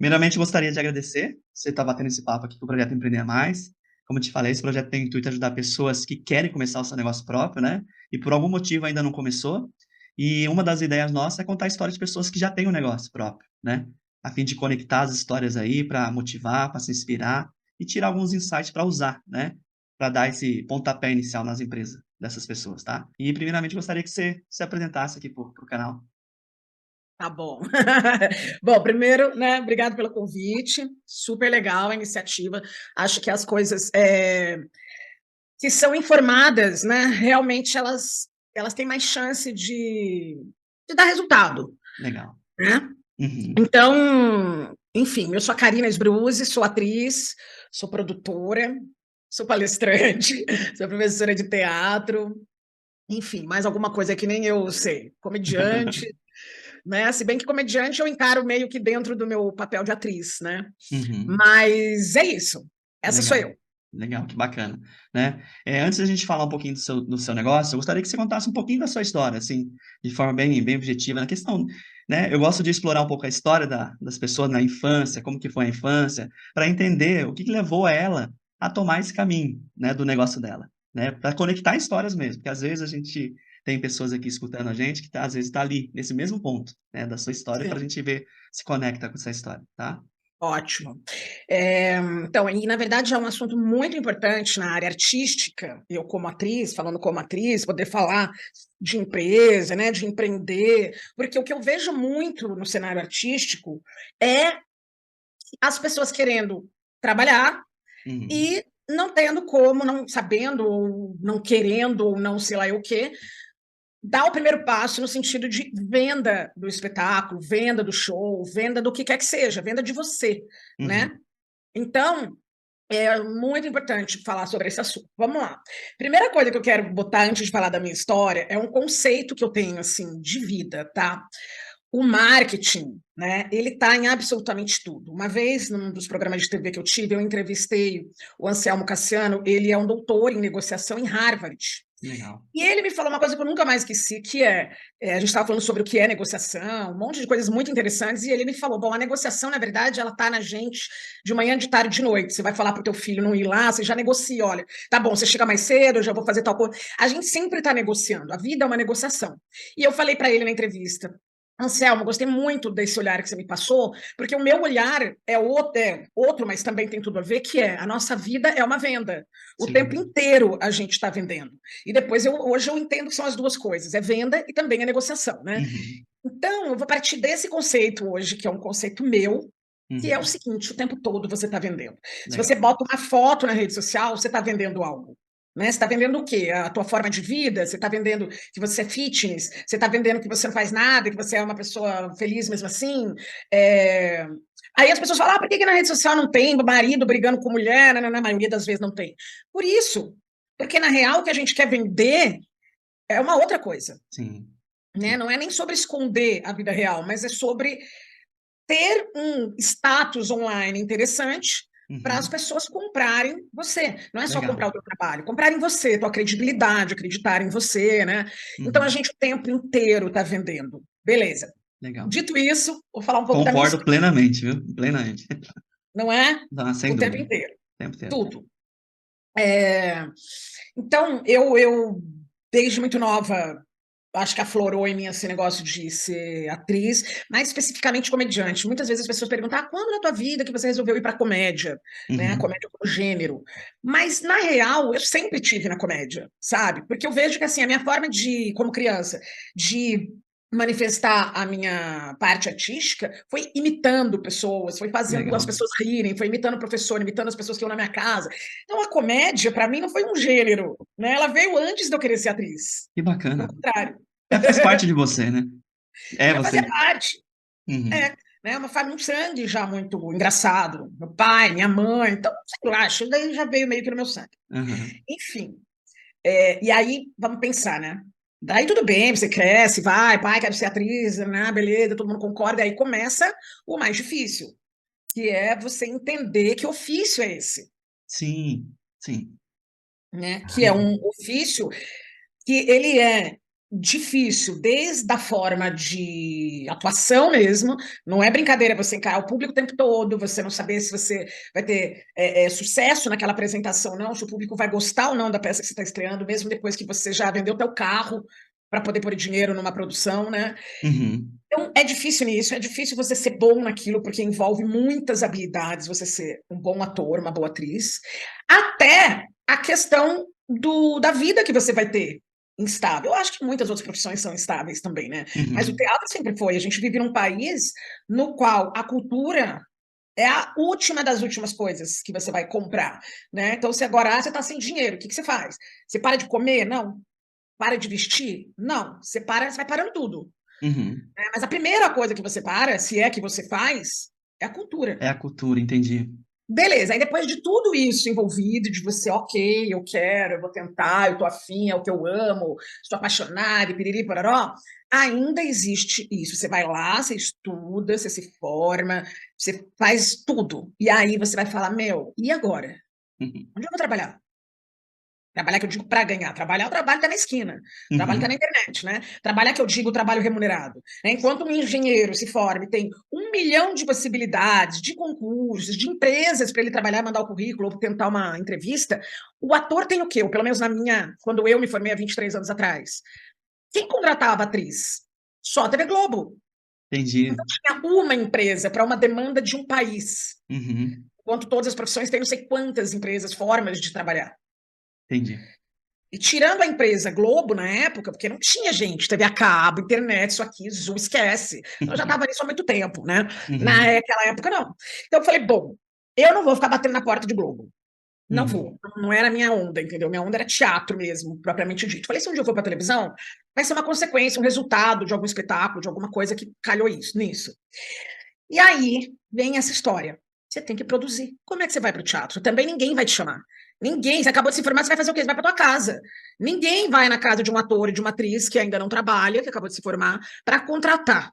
Primeiramente, gostaria de agradecer você estar batendo esse papo aqui com o Projeto Empreender Mais. Como eu te falei, esse projeto tem o intuito de ajudar pessoas que querem começar o seu negócio próprio, né? E por algum motivo ainda não começou. E uma das ideias nossas é contar a história de pessoas que já têm um negócio próprio, né? A fim de conectar as histórias aí para motivar, para se inspirar e tirar alguns insights para usar, né? Para dar esse pontapé inicial nas empresas dessas pessoas, tá? E primeiramente gostaria que você se apresentasse aqui para o canal. Tá bom. Bom, primeiro, né, obrigado pelo convite, super legal a iniciativa. Acho que as coisas que são informadas, né, realmente elas têm mais chance de dar resultado, Legal. né? Uhum. Então, enfim, eu sou a Karina Sbruzzi, sou atriz, sou produtora, sou palestrante, sou professora de teatro, enfim, mais alguma coisa que nem eu sei, comediante, né? Se bem que comediante eu encaro meio que dentro do meu papel de atriz, né? Uhum. Mas é isso. Essa sou Legal, eu. legal, que bacana, né. Antes da gente falar um pouquinho do seu negócio, eu gostaria que você contasse um pouquinho da sua história, assim, de forma bem objetiva na questão, né, eu gosto de explorar um pouco a história das pessoas na infância, como que foi a infância, para entender o que que levou ela a tomar esse caminho, né, do negócio dela, né, para conectar histórias mesmo, porque às vezes a gente tem pessoas aqui escutando a gente que tá às vezes tá ali, nesse mesmo ponto, né, da sua história, para a Sim. gente ver se conecta com essa história, tá? Ótimo. Então, e na verdade é um assunto muito importante na área artística, eu como atriz, falando como atriz, poder falar de empresa, né, de empreender, porque o que eu vejo muito no cenário artístico é as pessoas querendo trabalhar Uhum. e não tendo como, não sabendo, ou não querendo, ou não sei lá o quê, dar o primeiro passo no sentido de venda do espetáculo, venda do show, venda do que quer que seja, venda de você, Uhum. né? Então, é muito importante falar sobre esse assunto. Vamos lá. Primeira coisa que eu quero botar antes de falar da minha história é um conceito que eu tenho assim de vida, tá? O marketing, né? Ele está em absolutamente tudo. Uma vez, num dos programas de TV que eu tive, eu entrevistei o Anselmo Cassiano. Ele é um doutor em negociação em Harvard. Legal. E ele me falou uma coisa que eu nunca mais esqueci, que a gente estava falando sobre o que é negociação, um monte de coisas muito interessantes, e ele me falou, bom, a negociação, na verdade, ela está na gente de manhã, de tarde, de noite. Você vai falar para o teu filho não ir lá, você já negocia, olha, tá bom, você chega mais cedo, eu já vou fazer tal coisa. A gente sempre está negociando, a vida é uma negociação. E eu falei para ele na entrevista, Anselmo, gostei muito desse olhar que você me passou, porque o meu olhar é outro, mas também tem tudo a ver, que é a nossa vida é uma venda. O tempo Sim. inteiro a gente está vendendo. E depois, hoje eu entendo que são as duas coisas, é venda e também a negociação, né? Uhum. Então, eu vou partir desse conceito hoje, que é um conceito meu, que é o Uhum. seguinte, o tempo todo você está vendendo. Se você Legal. bota uma foto na rede social, você está vendendo algo. Né? Você está vendendo o quê? A tua forma de vida? Você está vendendo que você é fitness? Você está vendendo que você não faz nada, que você é uma pessoa feliz mesmo assim? É... Aí as pessoas falam, por que na rede social não tem marido brigando com mulher? Na maioria das vezes não tem. Por isso, porque na real o que a gente quer vender é uma outra coisa. Sim, Né? sim. Não é nem sobre esconder a vida real, mas é sobre ter um status online interessante para as Uhum. pessoas comprarem você. Não é só Legal. comprar o teu trabalho, comprarem você, tua credibilidade, acreditar em você, né? Então a Uhum. gente o tempo inteiro está vendendo. Beleza. Legal. Dito isso, vou falar um pouco da minha Concordo história, plenamente, viu, plenamente. não é? Ah, sem O tempo dúvida. O inteiro, tempo inteiro. tudo. É... Então, eu, desde muito nova, acho que aflorou em mim esse negócio de ser atriz, mais especificamente comediante. Muitas vezes as pessoas perguntam, quando na tua vida que você resolveu ir para a comédia, né? A Uhum. comédia como gênero. Mas, na real, eu sempre tive na comédia, sabe? Porque eu vejo que, assim, a minha forma de, como criança, de manifestar a minha parte artística foi imitando pessoas, foi fazendo as Legal. pessoas rirem, foi imitando o professor, imitando as pessoas que iam na minha casa. Então, a comédia, para mim, não foi um gênero, né? Ela veio antes de eu querer ser atriz. Que Pelo bacana. contrário. Faz parte de você, né. É Já fazia você. parte. Uhum. É, né? Uma família, um sangue já muito engraçado. Meu pai, minha mãe, então, sei lá, isso daí já veio meio que no meu sangue. Aham. Enfim, e aí, vamos pensar, né? Daí tudo bem, você cresce, vai, pai, quero ser atriz, né? Beleza, todo mundo concorda, aí começa o mais difícil, que é você entender que ofício é esse, Sim, sim. né? Que é um ofício que ele é difícil, desde a forma de atuação mesmo, não é brincadeira você encarar o público o tempo todo, você não saber se você vai ter sucesso naquela apresentação, não, se o público vai gostar ou não da peça que você está estreando, mesmo depois que você já vendeu teu carro para poder pôr dinheiro numa produção, né? Uhum. Então, é difícil nisso, é difícil você ser bom naquilo, porque envolve muitas habilidades, você ser um bom ator, uma boa atriz, até a questão da vida que você vai ter instável. Eu acho que muitas outras profissões são instáveis também, né? Mas o Uhum. teatro sempre foi. A gente vive num país no qual a cultura é a última das últimas coisas que você vai comprar, né? Então, se agora você está sem dinheiro, o que você faz? Você para de comer? Não. Para de vestir? Não. Você vai parando tudo. Uhum. Né? Mas a primeira coisa que você para, se é que você faz, é a cultura. É a cultura, entendi. Beleza, aí depois de tudo isso envolvido, de você, ok, eu quero, eu vou tentar, eu tô afim, é o que eu amo, estou apaixonada, e piriri, pororó, ainda existe isso. Você vai lá, você estuda, você se forma, você faz tudo. E aí você vai falar, meu, e agora? Uhum. Onde eu vou trabalhar? Trabalhar que eu digo para ganhar. Trabalhar, o trabalho está na esquina. O trabalho está na Uhum. internet, né? Trabalhar que eu digo trabalho remunerado. Né? Enquanto um engenheiro se forma e tem 1 milhão de possibilidades, de concursos, de empresas para ele trabalhar, mandar o currículo ou tentar uma entrevista, o ator tem o quê? Ou pelo menos na minha, quando eu me formei há 23 anos atrás. Quem contratava a atriz? Só a TV Globo. Entendi. Então tinha uma empresa para uma demanda de um país. Uhum. Enquanto todas as profissões têm não sei quantas empresas, formas de trabalhar. Entendi. E tirando a empresa Globo na época, porque não tinha gente, TV a cabo, internet, isso aqui, Zoom, esquece. Eu já estava nisso há muito tempo, né? Uhum. Naquela época, não. Então eu falei, bom, eu não vou ficar batendo na porta de Globo. Não Uhum. vou. Não era a minha onda, entendeu? Minha onda era teatro mesmo, propriamente dito. Falei, se um dia eu for para televisão, vai ser uma consequência, um resultado de algum espetáculo, de alguma coisa que calhou nisso. E aí vem essa história. Você tem que produzir. Como é que você vai para o teatro? Também ninguém vai te chamar. Ninguém. Você acabou de se formar, você vai fazer o quê? Você vai para tua casa. Ninguém vai na casa de um ator e de uma atriz que ainda não trabalha, que acabou de se formar, para contratar.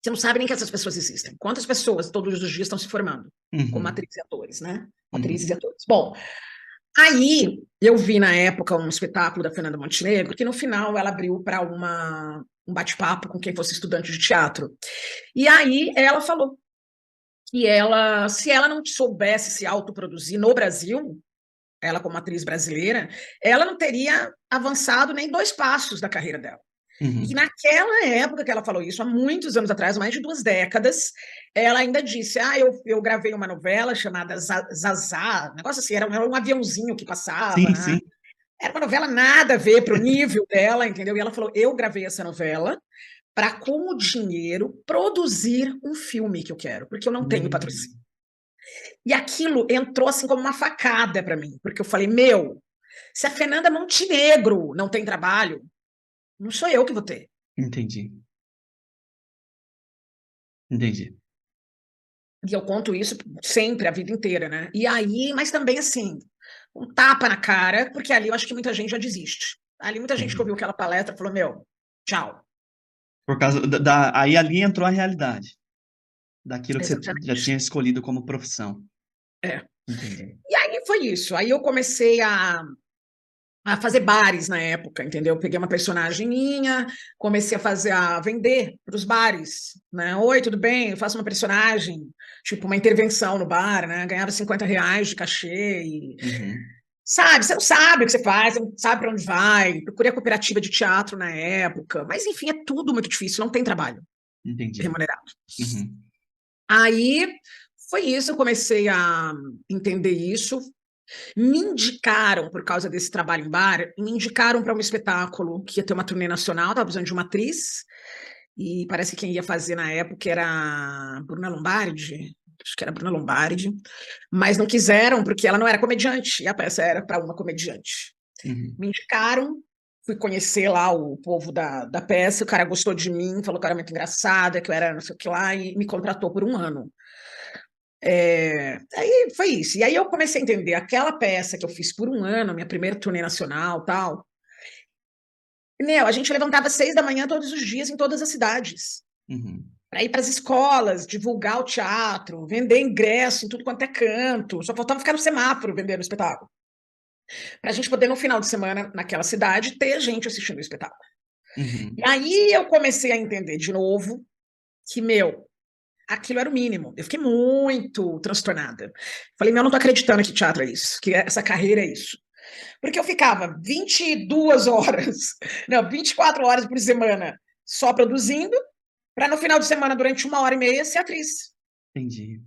Você não sabe nem que essas pessoas existem. Quantas pessoas todos os dias estão se formando como Uhum. atrizes e atores, né? Atrizes Uhum. e atores. Bom, aí eu vi na época um espetáculo da Fernanda Montenegro que no final ela abriu para um bate-papo com quem fosse estudante de teatro. E aí ela falou que ela, se ela não soubesse se autoproduzir no Brasil, ela como atriz brasileira, ela não teria avançado nem 2 passos da carreira dela. E que Uhum. naquela época que ela falou isso, há muitos anos atrás, mais de 2 décadas, ela ainda disse, eu gravei uma novela chamada Zazá, um negócio assim, era um aviãozinho que passava, Sim, né? sim. Era uma novela nada a ver para o nível dela, entendeu? E ela falou, eu gravei essa novela para, com o dinheiro, produzir um filme que eu quero, porque eu não tenho patrocínio. Hum. E aquilo entrou assim como uma facada para mim, porque eu falei, meu, se a Fernanda Montenegro não tem trabalho, não sou eu que vou ter. Entendi. Entendi. E eu conto isso sempre, a vida inteira, né? E aí, mas também assim, um tapa na cara, porque ali eu acho que muita gente já desiste. Ali muita gente que Uhum. ouviu aquela palestra falou, meu, tchau. Por causa aí ali entrou a realidade daquilo que você já Exatamente. tinha escolhido como profissão. É. Entendi. E aí foi isso. Aí eu comecei a fazer bares na época, entendeu? Peguei uma personagem minha, comecei a vender para os bares, né? Oi, tudo bem? Eu faço uma personagem, tipo uma intervenção no bar, né? Ganhava R$ 50 de cachê e, Uhum. sabe, você não sabe o que você faz, você não sabe para onde vai. Procurei a cooperativa de teatro na época, mas enfim, é tudo muito difícil, não tem trabalho Entendi. remunerado. Uhum. Aí foi isso, eu comecei a entender isso. Me indicaram, por causa desse trabalho em bar, me indicaram para um espetáculo que ia ter uma turnê nacional, estava precisando de uma atriz, e parece que quem ia fazer na época era a Bruna Lombardi, acho que era a Bruna Lombardi, mas não quiseram, porque ela não era comediante, e a peça era para uma comediante. Uhum. Me indicaram, fui conhecer lá o povo da peça, o cara gostou de mim, falou que eu era muito engraçada, que eu era não sei o que lá, e me contratou por um ano. Aí foi isso. E aí eu comecei a entender aquela peça que eu fiz por um ano, minha primeira turnê nacional, tal. Meu, a gente levantava 6 da manhã todos os dias em todas as cidades, Uhum. para ir para as escolas, divulgar o teatro, vender ingresso em tudo quanto é canto. Só faltava ficar no semáforo vendendo o espetáculo. Para a gente poder, no final de semana, naquela cidade, ter gente assistindo o espetáculo. Uhum. E aí eu comecei a entender de novo que, meu, aquilo era o mínimo. Eu fiquei muito transtornada. Falei, meu, eu não tô acreditando que teatro é isso, que essa carreira é isso. Porque eu ficava 22 horas, não, 24 horas por semana só produzindo, para no final de semana, durante 1 hora e meia, ser atriz. Entendi.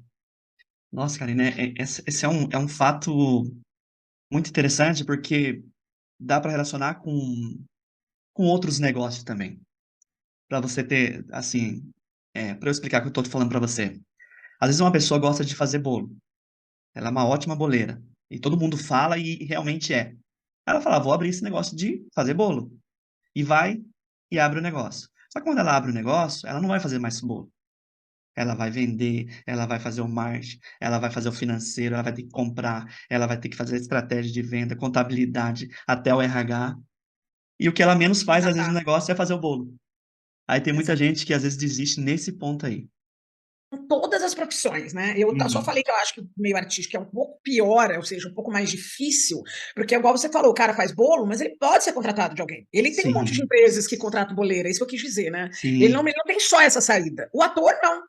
Nossa, Karina, esse é um fato muito interessante, porque dá para relacionar com outros negócios também. Para você ter, assim, para eu explicar o que eu tô falando para você. Às vezes uma pessoa gosta de fazer bolo. Ela é uma ótima boleira. E todo mundo fala e realmente é. Ela fala: "Vou abrir esse negócio de fazer bolo". E vai e abre o negócio. Só que quando ela abre o negócio, ela não vai fazer mais bolo. Ela vai vender, ela vai fazer o marketing, ela vai fazer o financeiro, ela vai ter que comprar, ela vai ter que fazer a estratégia de venda, contabilidade, até o RH. E o que ela menos faz, às vezes, no Exatamente. negócio é fazer o bolo. Aí tem muita Exatamente. gente que, às vezes, desiste nesse ponto aí. Em todas as profissões, né? Eu só Uhum. falei que eu acho que o meio artístico é um pouco pior, ou seja, um pouco mais difícil, porque, igual você falou, o cara faz bolo, mas ele pode ser contratado de alguém. Ele tem um monte de Sim, empresas que contratam boleira, é isso que eu quis dizer, né? sim. Ele não tem só essa saída. O ator, não.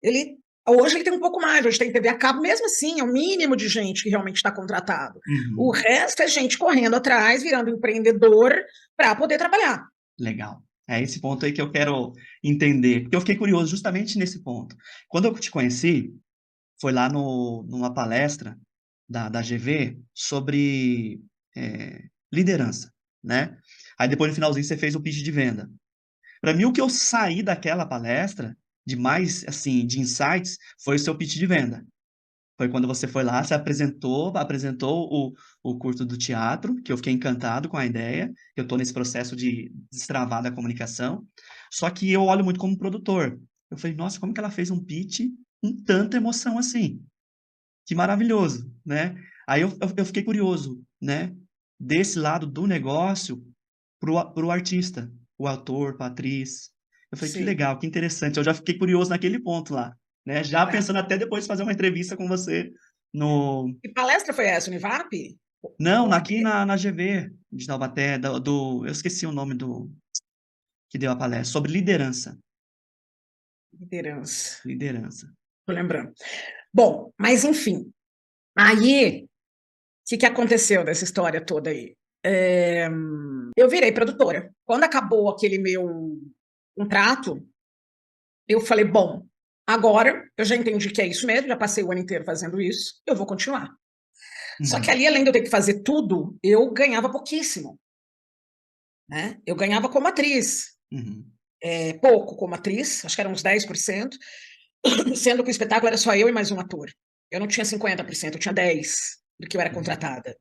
Ele, hoje ele tem um pouco mais, hoje tem TV a cabo, mesmo assim, é o mínimo de gente que realmente está contratado. O Uhum. resto é gente correndo atrás, virando empreendedor para poder trabalhar. Legal. É esse ponto aí que eu quero entender, porque eu fiquei curioso justamente nesse ponto. Quando eu te conheci, foi lá numa palestra da GV sobre, liderança, né. Aí depois no finalzinho você fez o pitch de venda. Para mim o que eu saí daquela palestra, de mais, assim, de insights, foi o seu pitch de venda. Foi quando você foi lá, você apresentou o curso do teatro, que eu fiquei encantado com a ideia, que eu estou nesse processo de destravar da comunicação, só que eu olho muito como produtor. Eu falei: "Nossa, como que ela fez um pitch com tanta emoção assim? Que maravilhoso", né. Aí eu fiquei curioso, né, desse lado do negócio para o artista, o ator, para a atriz. Eu falei: "Que Sim. legal, que interessante", eu já fiquei curioso naquele ponto lá, né, já É. pensando até depois fazer uma entrevista com você no Que palestra foi essa, Univap? não, OAB? aqui na GV de Taubaté, do eu esqueci o nome do que deu a palestra, sobre liderança, Liderança. liderança. Tô lembrando. Bom, mas enfim, aí, o que que aconteceu dessa história toda aí? Eu virei produtora. Quando acabou aquele meu contrato, eu falei: bom, agora eu já entendi que é isso mesmo, já passei o ano inteiro fazendo isso, eu vou continuar. Só que Uhum, ali, além de eu ter que fazer tudo, eu ganhava pouquíssimo, né? Eu ganhava como atriz, uhum. pouco como atriz, acho que era uns 10%, sendo que o espetáculo era só eu e mais um ator. Eu não tinha 50%, eu tinha 10% do que eu era Entendi. contratada.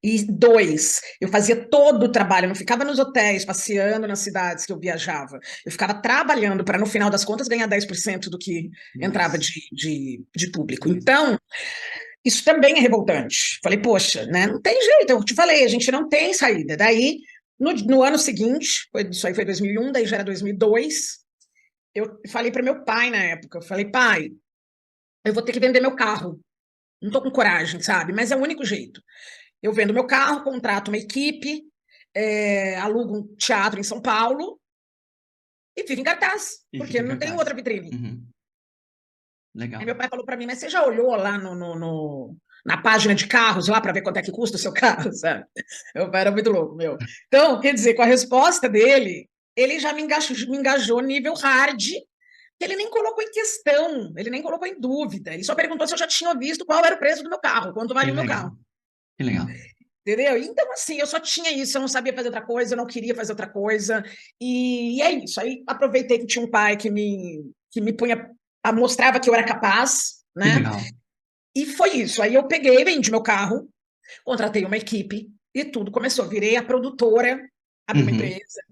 E dois, eu fazia todo o trabalho, eu não ficava nos hotéis, passeando nas cidades que eu viajava. Eu ficava trabalhando para, no final das contas, ganhar 10% do que entrava Nossa. de público. Então, isso também é revoltante. Falei, poxa, né, não tem jeito, eu te falei, a gente não tem saída. Daí, no ano seguinte, isso aí foi 2001, daí já era 2002, eu falei para meu pai na época, eu falei, pai, eu vou ter que vender meu carro. Não tô com coragem, sabe? Mas é o único jeito. Eu vendo meu carro, contrato uma equipe, alugo um teatro em São Paulo e fico em cartaz, E porque fica em não tem cartaz. outra vitrine. Uhum. Aí Legal. meu pai falou para mim, mas você já olhou lá na página de carros lá para ver quanto é que custa o seu carro, sabe? Meu pai era muito louco, meu. Então, quer dizer, com a resposta dele, ele já me engajou nível hard, que ele nem colocou em questão, ele nem colocou em dúvida. Ele só perguntou se eu já tinha visto qual era o preço do meu carro, quanto Que vale o meu legal, carro. que legal. Entendeu? Então, assim, eu só tinha isso, eu não sabia fazer outra coisa, eu não queria fazer outra coisa, e é isso. Aí aproveitei que tinha um pai que me punha, mostrava que eu era capaz, Que né? legal. E foi isso. Aí eu peguei, vendi meu carro, contratei uma equipe e tudo começou. Virei a produtora, abri uma Uhum. empresa,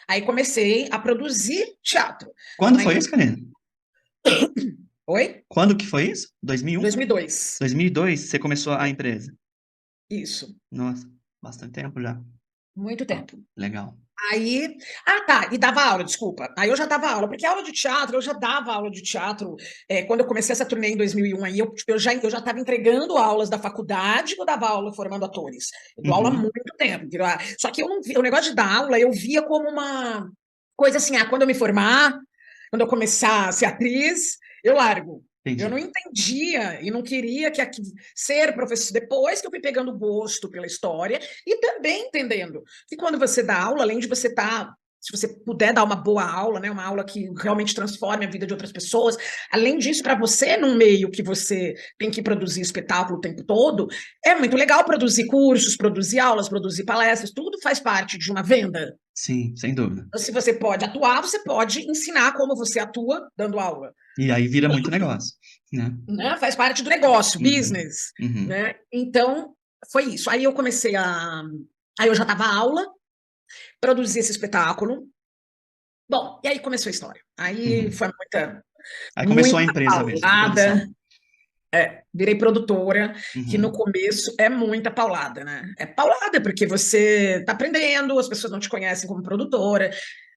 aí comecei a produzir teatro. Quando Uma foi empresa. isso, Karina? Oi? Quando que foi isso? 2001? 2002. 2002 você começou a empresa? Isso. Nossa, bastante tempo já. muito Ó, tempo. legal. Aí, ah, tá, e dava aula, desculpa. Aí eu já dava aula, porque aula de teatro, eu já dava aula de teatro, quando eu comecei essa turnê em 2001, aí eu já estava entregando aulas da faculdade, que eu dava aula formando atores. Eu dou aula há Uhum, muito tempo, entendeu? Só que eu não o negócio de dar aula, eu via como uma coisa assim, quando eu me formar, quando eu começar a ser atriz, eu largo. Eu não entendi. entendia e não queria ser professor, depois que eu fui pegando gosto pela história e também entendendo que quando você dá aula, além de você estar, se você puder dar uma boa aula, né, uma aula que realmente transforme a vida de outras pessoas, além disso, para você, num meio que você tem que produzir espetáculo o tempo todo, é muito legal produzir cursos, produzir aulas, produzir palestras, tudo faz parte de uma venda. Sim, sem dúvida. Então, se você pode atuar, você pode ensinar como você atua dando aula. E aí vira muito negócio, né? Né? Faz parte do negócio, Uhum, business, uhum, né? Então, foi isso. Aí eu comecei a. Aí eu já dava aula, produzi esse espetáculo. Bom, e aí começou a história. Aí uhum. foi muita, Aí começou a muita empresa mesmo, de paulada. produção. Virei produtora, que no Uhum, começo é muita paulada, né? É paulada porque você está aprendendo, as pessoas não te conhecem como produtora,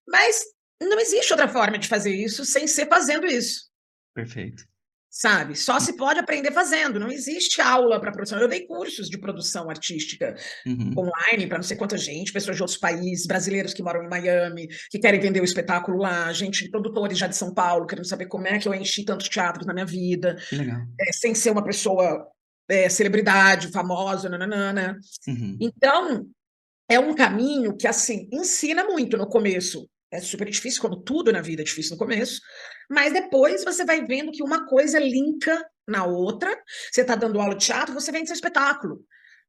mas não existe outra forma de fazer isso sem ser fazendo isso. perfeito. Sabe? Só se pode aprender fazendo, não existe aula para produção. Eu dei cursos de produção artística Uhum, online para não sei quanta gente, pessoas de outros países, brasileiros que moram em Miami, que querem vender o espetáculo lá, gente, produtores já de São Paulo, querendo saber como é que eu enchi tantos teatros na minha vida, que legal. sem ser uma pessoa celebridade, famosa, nananana. Uhum, Então, é um caminho que, assim, ensina muito no começo. É super difícil, como tudo na vida é difícil no começo, mas depois você vai vendo que uma coisa linka na outra. Você está dando aula de teatro, você vende seu espetáculo.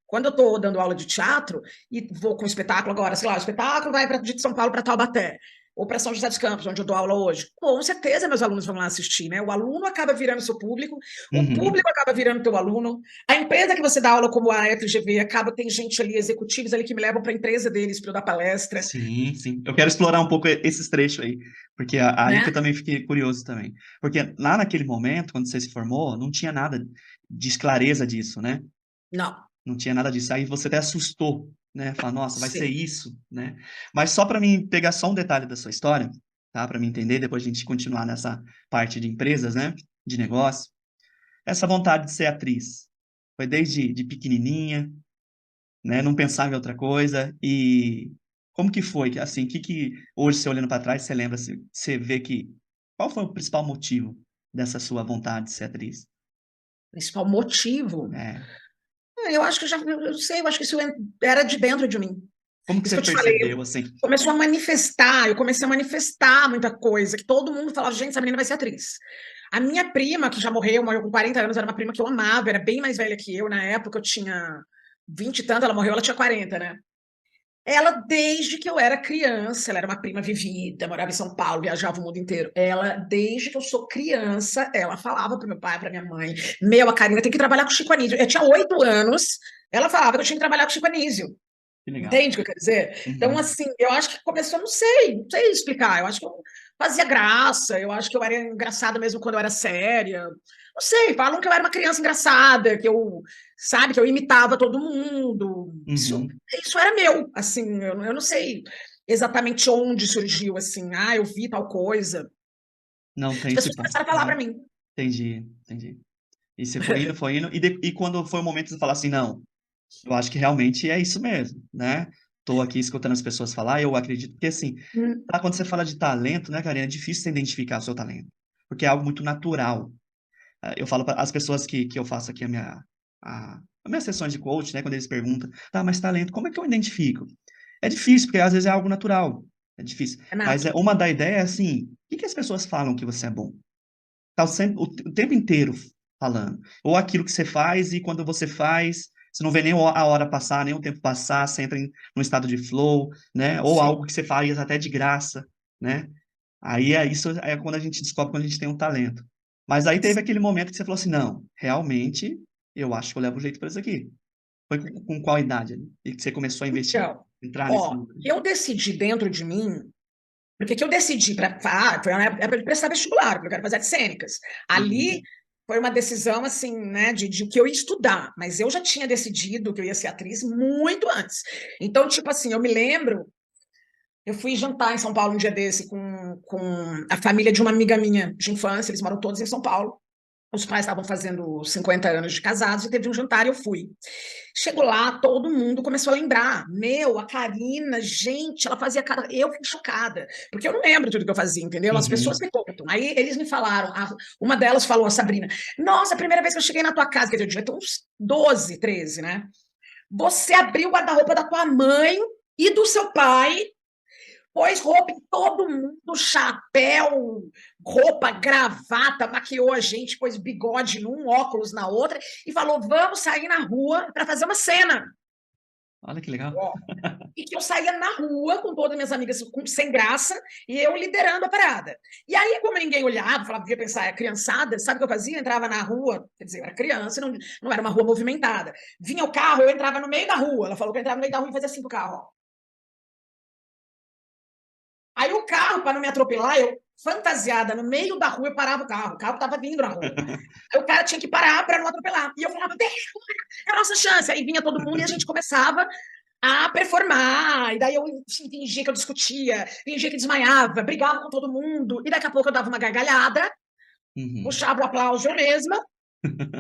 Quando eu estou dando aula de teatro e vou com o espetáculo agora, sei lá, o espetáculo vai de São Paulo para Taubaté, ou para São José dos Campos, onde eu dou aula hoje. Com certeza meus alunos vão lá assistir, né? O aluno acaba virando seu público, o uhum. público acaba virando teu aluno, a empresa que você dá aula, como a FGV, acaba, tem gente ali, executivos ali que me levam para a empresa deles para eu dar palestra, Sim, sim. Eu quero explorar um pouco esses trechos aí, porque aí que eu né? também fiquei curioso também. Porque lá naquele momento, quando você se formou, não tinha nada de clareza disso, né? Não, Não tinha nada disso. Aí você até assustou, né? Falar, nossa, vai ser sim. isso, né? Mas só para mim pegar só um detalhe da sua história, tá? Para mim entender, depois a gente continuar nessa parte de empresas, né? De negócio. Essa vontade de ser atriz foi desde de pequenininha, né? Não pensava em outra coisa. E como que foi? Assim, que hoje, você olhando para trás, você lembra, você vê que qual foi o principal motivo dessa sua vontade de ser atriz? Principal motivo. É. Eu acho que eu sei, eu acho que isso era de dentro de mim. Como que Isso você que eu te falei, percebeu, assim? começou a manifestar, eu comecei a manifestar muita coisa, que todo mundo falava, gente, essa menina vai ser atriz. A minha prima, que já morreu com 40 anos, era uma prima que eu amava, era bem mais velha que eu, na época eu tinha 20 e tanto, ela morreu, ela tinha 40, né? Ela, desde que eu era criança, ela era uma prima vivida, morava em São Paulo, viajava o mundo inteiro. Ela, desde que eu sou criança, ela falava para meu pai, para minha mãe: Meu, a Karina tem que trabalhar com Chico Anísio. Eu tinha 8 anos, ela falava que eu tinha que trabalhar com Chico Anísio. Que legal. Entende o que eu quero dizer? Então, Uhum. assim, eu acho que começou, não sei explicar. Eu acho que eu fazia graça, eu acho que eu era engraçada mesmo quando eu era séria. Não sei, falam que eu era uma criança engraçada, que eu, sabe, que eu imitava todo mundo. Uhum. Isso era meu, assim, eu não sei exatamente onde surgiu, assim, eu vi tal coisa. Não tem As esse pessoas ponto. começaram a falar para Uhum. mim. Entendi, entendi. E você foi indo, e quando foi o momento de você falar assim, não, eu acho que realmente é isso mesmo, né? Tô aqui escutando as pessoas falar, eu acredito, porque assim, Hum, quando você fala de talento, né, Karina, é difícil você identificar o seu talento, porque é algo muito natural. Eu falo para as pessoas que eu faço aqui a, as minhas sessões de coach, né, quando eles perguntam, tá, mas talento, como é que eu identifico? É difícil, porque às vezes é algo natural, é difícil. é Mas nato. uma da ideia é assim, o que que as pessoas falam que você é bom? Tá sempre, o tempo inteiro falando. Ou aquilo que você faz e quando você faz, você não vê nem a hora passar, nem o tempo passar, você entra num estado de flow, né? Ou Sim. algo que você faz até de graça, né? Aí é isso, é quando a gente descobre quando a gente tem um talento. Mas aí teve aquele momento que você falou assim, não, realmente, eu acho que eu levo o jeito para isso aqui. Foi com qual idade ali? E que você começou a investir, Então, entrar nesse ó, mundo? eu decidi dentro de mim. Porque que eu decidi foi na época de prestar vestibular, porque eu quero fazer artes cênicas. Ali, Uhum. foi uma decisão, assim, né, de que eu ia estudar, mas eu já tinha decidido que eu ia ser atriz muito antes. Então, tipo assim, eu me lembro, eu fui jantar em São Paulo um dia desse com a família de uma amiga minha de infância, eles moram todos em São Paulo. Os pais estavam fazendo 50 anos de casados e teve um jantar e eu fui. Chegou lá, todo mundo começou a lembrar. Meu, a Karina, gente, ela fazia cara. Eu fiquei chocada, porque eu não lembro tudo que eu fazia, entendeu? As pessoas Uhum. me contam. Aí eles me falaram, uma delas falou, a Sabrina, nossa, a primeira vez que eu cheguei na tua casa, quer dizer, eu devia ter uns 12, 13, né? Você abriu o guarda-roupa da tua mãe e do seu pai, pôs roupa em todo mundo, chapéu, roupa, gravata, maquiou a gente, pôs bigode num, óculos na outra, e falou: vamos sair na rua para fazer uma cena. Olha que legal. Ó, e que eu saía na rua com todas as minhas amigas sem graça e eu liderando a parada. E aí, como ninguém olhava, falava, devia pensar, é criançada, sabe o que eu fazia? Eu entrava na rua, quer dizer, eu era criança, não era uma rua movimentada. Vinha o carro, eu entrava no meio da rua. Ela falou que eu entrava no meio da rua e fazia assim pro carro, ó. Aí o carro, para não me atropelar, eu, fantasiada, no meio da rua, eu parava o carro estava vindo na rua. Aí o cara tinha que parar para não atropelar. E eu falava, deixa, é a nossa chance. Aí vinha todo mundo e a gente começava a performar. E daí eu fingia que eu discutia, fingia que desmaiava, brigava com todo mundo. E daqui a pouco eu dava uma gargalhada, Uhum. puxava o aplauso eu mesma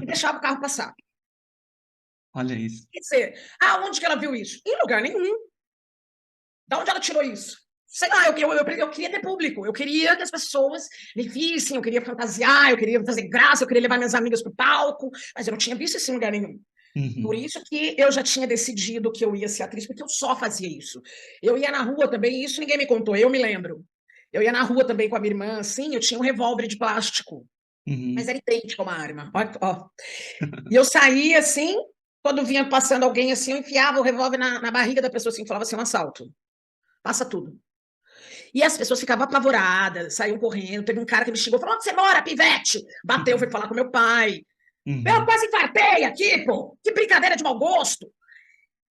e deixava o carro passar. Olha isso. Quer dizer, aonde que ela viu isso? Em lugar nenhum. Da onde ela tirou isso? Sei lá, eu queria ter público, eu queria que as pessoas me vissem, eu queria fantasiar, eu queria fazer graça, eu queria levar minhas amigas para o palco, mas eu não tinha visto isso em lugar nenhum. Por Uhum. isso que eu já tinha decidido que eu ia ser atriz, porque eu só fazia isso. Eu ia na rua também, isso ninguém me contou, eu me lembro. Eu ia na rua também com a minha irmã, assim, eu tinha um revólver de plástico, mas Uhum. era idêntico a uma arma. Ó, ó. E eu saía assim, quando vinha passando alguém assim, eu enfiava o revólver na barriga da pessoa assim, falava assim, um assalto. Passa tudo. E as pessoas ficavam apavoradas, saíam correndo. Teve um cara que me chegou e falou: onde você mora, pivete? Bateu, foi falar com meu pai. Eu Uhum. quase infartei aqui, pô. Que brincadeira de mau gosto.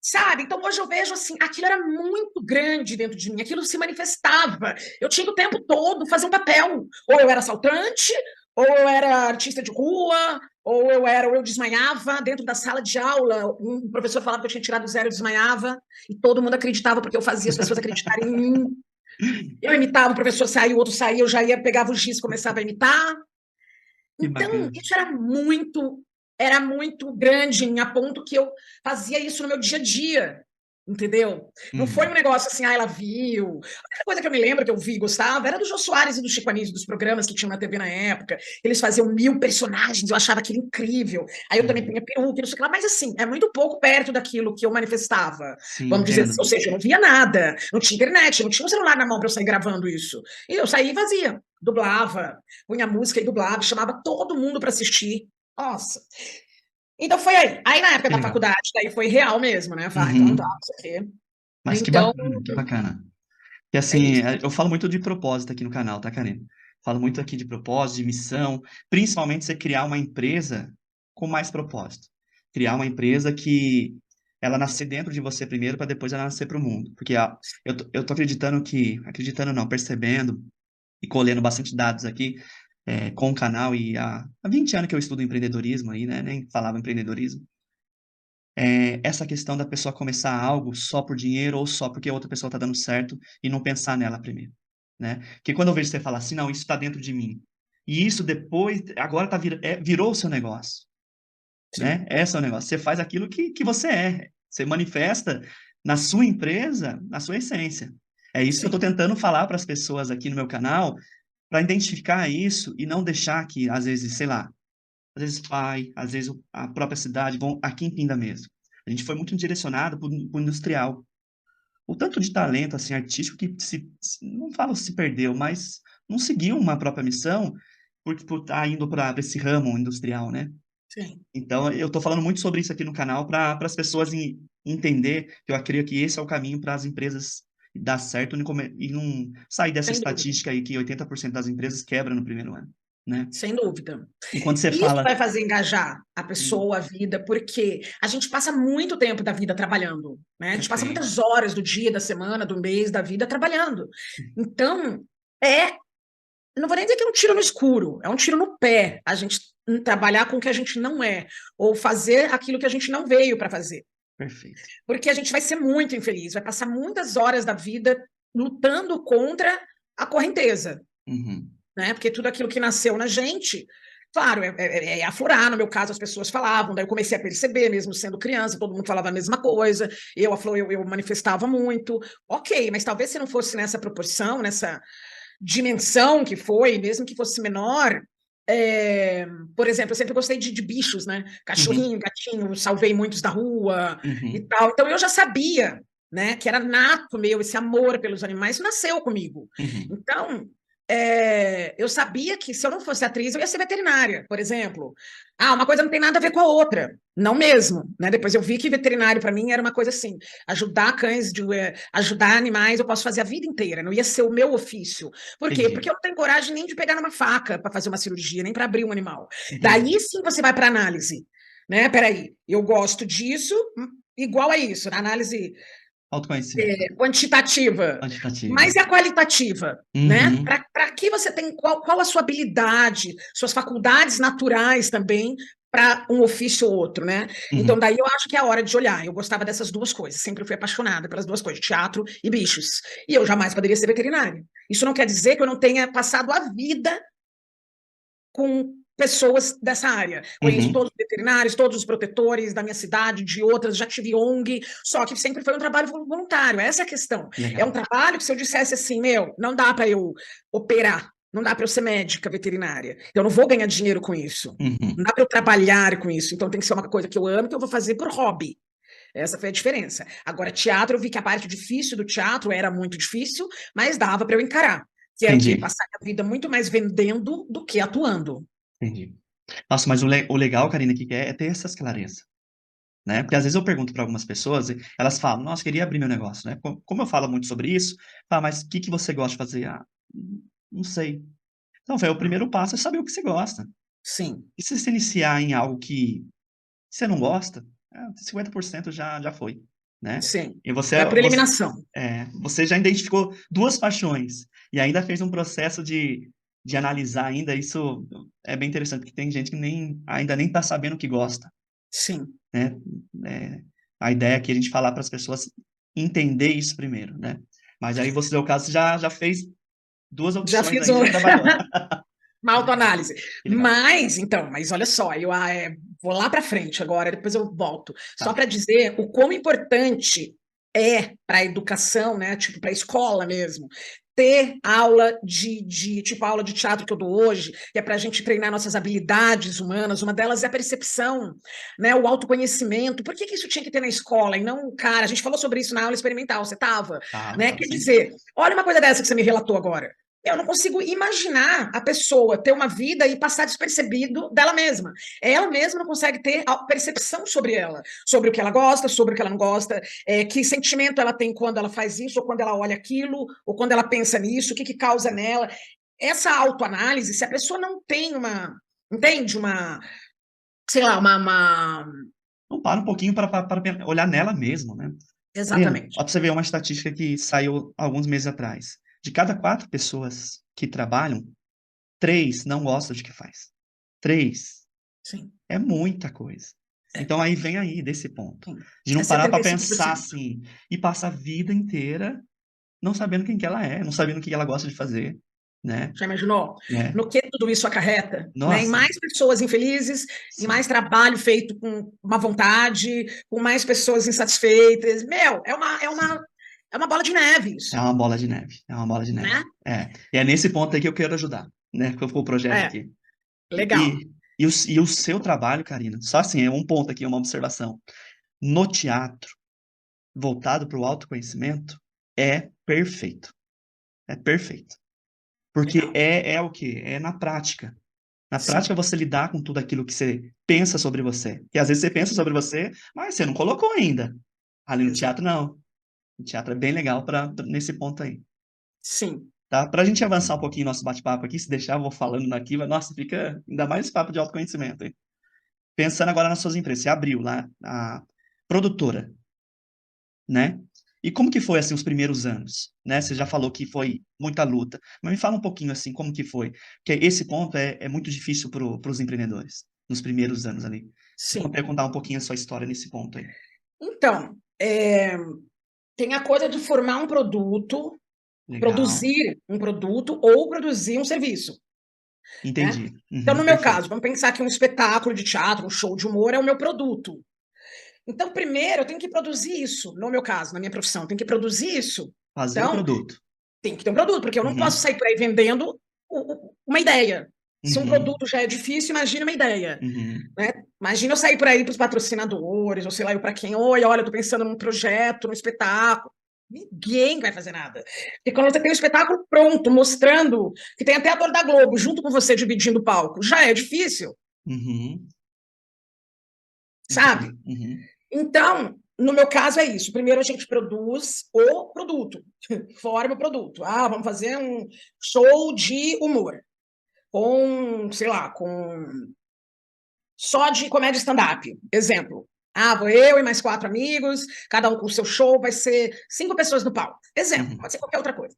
Sabe? Então hoje eu vejo assim, aquilo era muito grande dentro de mim, aquilo se manifestava. Eu tinha o tempo todo fazer um papel. Ou eu era assaltante, ou eu era artista de rua, ou eu desmaiava dentro da sala de aula. Um professor falava que eu tinha tirado zero, eu desmaiava, e todo mundo acreditava porque eu fazia as pessoas acreditarem em mim. Eu imitava, o professor saía, o outro saía, eu já ia, pegava o giz e começava a imitar. Que Então, bacana. isso era muito grande em mim, a ponto que eu fazia isso no meu dia a dia, entendeu? Não foi um Uhum. negócio assim, ah, ela viu. A única coisa que eu me lembro que eu vi e gostava era do Jô Soares e do Chico Anísio, dos programas que tinham na TV na época. Eles faziam 1000 personagens, eu achava aquilo incrível. Aí eu também Uhum. punha peruca, não sei o que lá, mas assim, é muito pouco perto daquilo que eu manifestava, Sim, vamos dizer entendo. assim. Ou seja, eu não via nada, não tinha internet, não tinha um celular na mão para eu sair gravando isso. E eu saía e fazia, dublava, punha música e dublava, chamava todo mundo para assistir. Nossa. Então foi aí. Aí na época Que da legal. faculdade, daí foi real mesmo, né? Vai, então tá, Uhum. não sei o quê. Mas que Então, bacana, que bacana. E é assim, isso. eu falo muito de propósito aqui no canal, tá, Karina? Falo muito aqui de propósito, de missão, principalmente você criar uma empresa com mais propósito. Criar uma empresa que ela nascer dentro de você primeiro para depois ela nascer para o mundo. Porque eu tô acreditando que, acreditando não, percebendo e colhendo bastante dados aqui com o canal e há 20 anos que eu estudo empreendedorismo aí, né? Nem falava empreendedorismo. Essa questão da pessoa começar algo só por dinheiro ou só porque a outra pessoa está dando certo e não pensar nela primeiro, né? Porque quando eu vejo você falar assim, não, isso está dentro de mim. E isso depois, agora virou o seu negócio, Sim, né? Esse é o negócio. Você faz aquilo que você é. Você manifesta na sua empresa, na sua essência. É isso que eu estou sim. tentando falar para as pessoas aqui no meu canal, para identificar isso e não deixar que, às vezes, sei lá, às vezes pai, às vezes a própria cidade vão aqui em Pinda mesmo. A gente foi muito direcionado para o industrial. O tanto de talento assim artístico que não falo se perdeu, mas não seguiu uma própria missão por estar indo para esse ramo industrial, né? Sim, Então eu estou falando muito sobre isso aqui no canal para as pessoas entender que eu creio que esse é o caminho para as empresas dar certo e não sair dessa sem dúvida, estatística aí que 80% das empresas quebram no primeiro ano, né? sem dúvida. E quando você Isso fala vai fazer engajar a pessoa, a vida, porque a gente passa muito tempo da vida trabalhando, né? A gente passa perfeito. muitas horas do dia, da semana, do mês, da vida trabalhando. Então, é, não vou nem dizer que é um tiro no escuro, é um tiro no pé. A gente trabalhar com o que a gente não é, ou fazer aquilo que a gente não veio para fazer. Perfeito. Porque a gente vai ser muito infeliz, vai passar muitas horas da vida lutando contra a correnteza, Uhum. né? Porque tudo aquilo que nasceu na gente, claro, é aflorar. No meu caso, as pessoas falavam, daí eu comecei a perceber, mesmo sendo criança, todo mundo falava a mesma coisa, eu manifestava muito. Ok, mas talvez se não fosse nessa proporção, nessa dimensão que foi, mesmo que fosse menor. Por exemplo, eu sempre gostei de bichos, né? Uhum. Cachorrinho, gatinho, salvei muitos da rua e Uhum. tal. Então eu já sabia, né, que era nato meu, esse amor pelos animais nasceu comigo. Uhum. Então, eu sabia que se eu não fosse atriz, eu ia ser veterinária, por exemplo. Ah, uma coisa não tem nada a ver com a outra. Não mesmo, né? Depois eu vi que veterinário para mim era uma coisa assim, ajudar cães, ajudar animais, eu posso fazer a vida inteira, não ia ser o meu ofício. Por quê? Entendi. Porque eu não tenho coragem nem de pegar numa faca para fazer uma cirurgia, nem para abrir um animal. Entendi. Daí sim você vai para análise, né? Peraí, eu gosto disso, igual a isso, na análise Autoconhecimento. quantitativa, Quantitativo. mas e a qualitativa? Né? Uhum. Para que você tem qual a sua habilidade, suas faculdades naturais também para um ofício ou outro, né? Então, Uhum. daí eu acho que é a hora de olhar. Eu gostava dessas duas coisas, sempre fui apaixonada pelas duas coisas, teatro e bichos. E eu jamais poderia ser veterinária. Isso não quer dizer que eu não tenha passado a vida com pessoas dessa área. Conheço Uhum. todos os veterinários, todos os protetores da minha cidade, de outras, já tive ONG, só que sempre foi um trabalho voluntário, essa é a questão. É um Legal. trabalho que se eu dissesse assim, meu, não dá para eu operar, não dá para eu ser médica veterinária, eu não vou ganhar dinheiro com isso, não Uhum. dá para eu trabalhar com isso, então tem que ser uma coisa que eu amo, que eu vou fazer por hobby. Essa foi a diferença. Agora, teatro, eu vi que a parte difícil do teatro era muito difícil, mas dava para eu encarar. Que era o quê? Entendi. Passar a vida muito mais vendendo do que atuando. Entendi. Nossa, mas o legal, Karina, que é ter essas clarezas, né? Porque às vezes eu pergunto para algumas pessoas e elas falam: "Nossa, queria abrir meu negócio", né? Como eu falo muito sobre isso, mas o que que você gosta de fazer? "Ah, não sei". Então, o primeiro passo é saber o que você gosta. Sim, E se você iniciar em algo que você não gosta, 50% já foi, né? sim. E Vai por eliminação. você já identificou 2 paixões e ainda fez um processo de analisar ainda, isso é bem interessante, porque tem gente que ainda nem tá sabendo o que gosta, Sim. né. Eh, a ideia aqui é a gente falar para as pessoas entender isso primeiro, né. Mas aí você, no caso, já fez 2 Já opções fiz aí, já trabalhou. uma autoanálise. Que legal. Mas olha só, vou lá para frente agora, depois eu volto. Só Tá. para dizer o quão importante é para a educação, né? Tipo, para a escola mesmo, ter aula tipo aula de teatro que eu dou hoje, que é para a gente treinar nossas habilidades humanas. Uma delas é a percepção, né? O autoconhecimento. Por que isso tinha que ter na escola e não, cara? A gente falou sobre isso na aula experimental, você estava, né? Tava Quer sim. dizer, olha uma coisa dessa que você me relatou agora. Eu não consigo imaginar a pessoa ter uma vida e passar despercebido dela mesma. Ela mesma não consegue ter a percepção sobre ela, sobre o que ela gosta, sobre o que ela não gosta, que sentimento ela tem quando ela faz isso, ou quando ela olha aquilo, ou quando ela pensa nisso, o que causa nela. Essa autoanálise, se a pessoa não tem entende, sei lá, Então para um pouquinho para olhar nela mesmo, né. Karina, exatamente. ó, pra você ver uma estatística que saiu alguns meses atrás. De cada 4 pessoas que trabalham, 3 não gostam de que faz. 3 Sim, é muita coisa. é, Então aí vem aí desse ponto, sim. de É não parar para pensar 75%. assim, e passa a vida inteira não sabendo quem que ela é, não sabendo o que ela gosta de fazer, né. Já imaginou? É. No que tudo isso acarreta, né? Em Nossa, mais pessoas infelizes, em sim. mais trabalho feito com má vontade, com mais pessoas insatisfeitas. Meu, Sim. é uma bola de neve É isso, uma bola de neve, é uma bola de neve. né? É. E é nesse ponto aí que eu quero ajudar, né, com o projeto É, aqui. E legal. e e o seu trabalho, Karina, só assim, é um ponto aqui, uma observação. No teatro, voltado para o autoconhecimento, é perfeito, é perfeito. Porque Legal. é o quê? É na prática. Na prática Sim, você lidar com tudo aquilo que você pensa sobre você. E às vezes você pensa sobre você, mas você não colocou ainda. Ali no exato. teatro não. O teatro é bem legal nesse ponto aí. Sim, Tá? Pra gente avançar um pouquinho nosso bate-papo aqui, se deixar eu vou falando aqui, mas nossa, fica ainda mais papo de autoconhecimento, hein. Pensando agora nas suas empresas, você abriu lá a produtora, né. E como que foi, assim, os primeiros anos, né? Você já falou que foi muita luta, mas me fala um pouquinho, assim, como que foi? Porque esse ponto é muito difícil para os empreendedores, nos primeiros anos ali. Você Sim. pode contar um pouquinho a sua história nesse ponto aí? Então, tem a coisa de formar um produto, Legal, produzir um produto ou produzir um serviço, né? entendi. Então, Uhum, no meu perfeito. caso, vamos pensar que um espetáculo de teatro, um show de humor é o meu produto. Então, primeiro, eu tenho que produzir isso, no meu caso, na minha profissão, eu tenho que produzir isso. Fazer o Então, produto. tem que ter um produto, porque eu não posso Uhum, sair por aí vendendo uma ideia. Se um uhum, produto já é difícil, imagina uma ideia. uhum. Né? Imagina eu sair por aí para os patrocinadores, ou sei lá, eu para quem, oi, olha, eu tô pensando num projeto, num espetáculo. Ninguém vai fazer nada. Porque quando você tem um espetáculo pronto, mostrando, que tem até ator da Globo junto com você dividindo o palco, já é difícil, Uhum, sabe? entendi. Uhum, Então, no meu caso é isso. Primeiro a gente produz o produto, forma o produto. Ah, vamos fazer um show de humor com, sei lá, com só de comédia stand-up. Exemplo. Ah, vou eu e mais 4 amigos, cada um com o seu show, vai ser 5 pessoas no palco. Exemplo, uhum. pode ser qualquer outra coisa.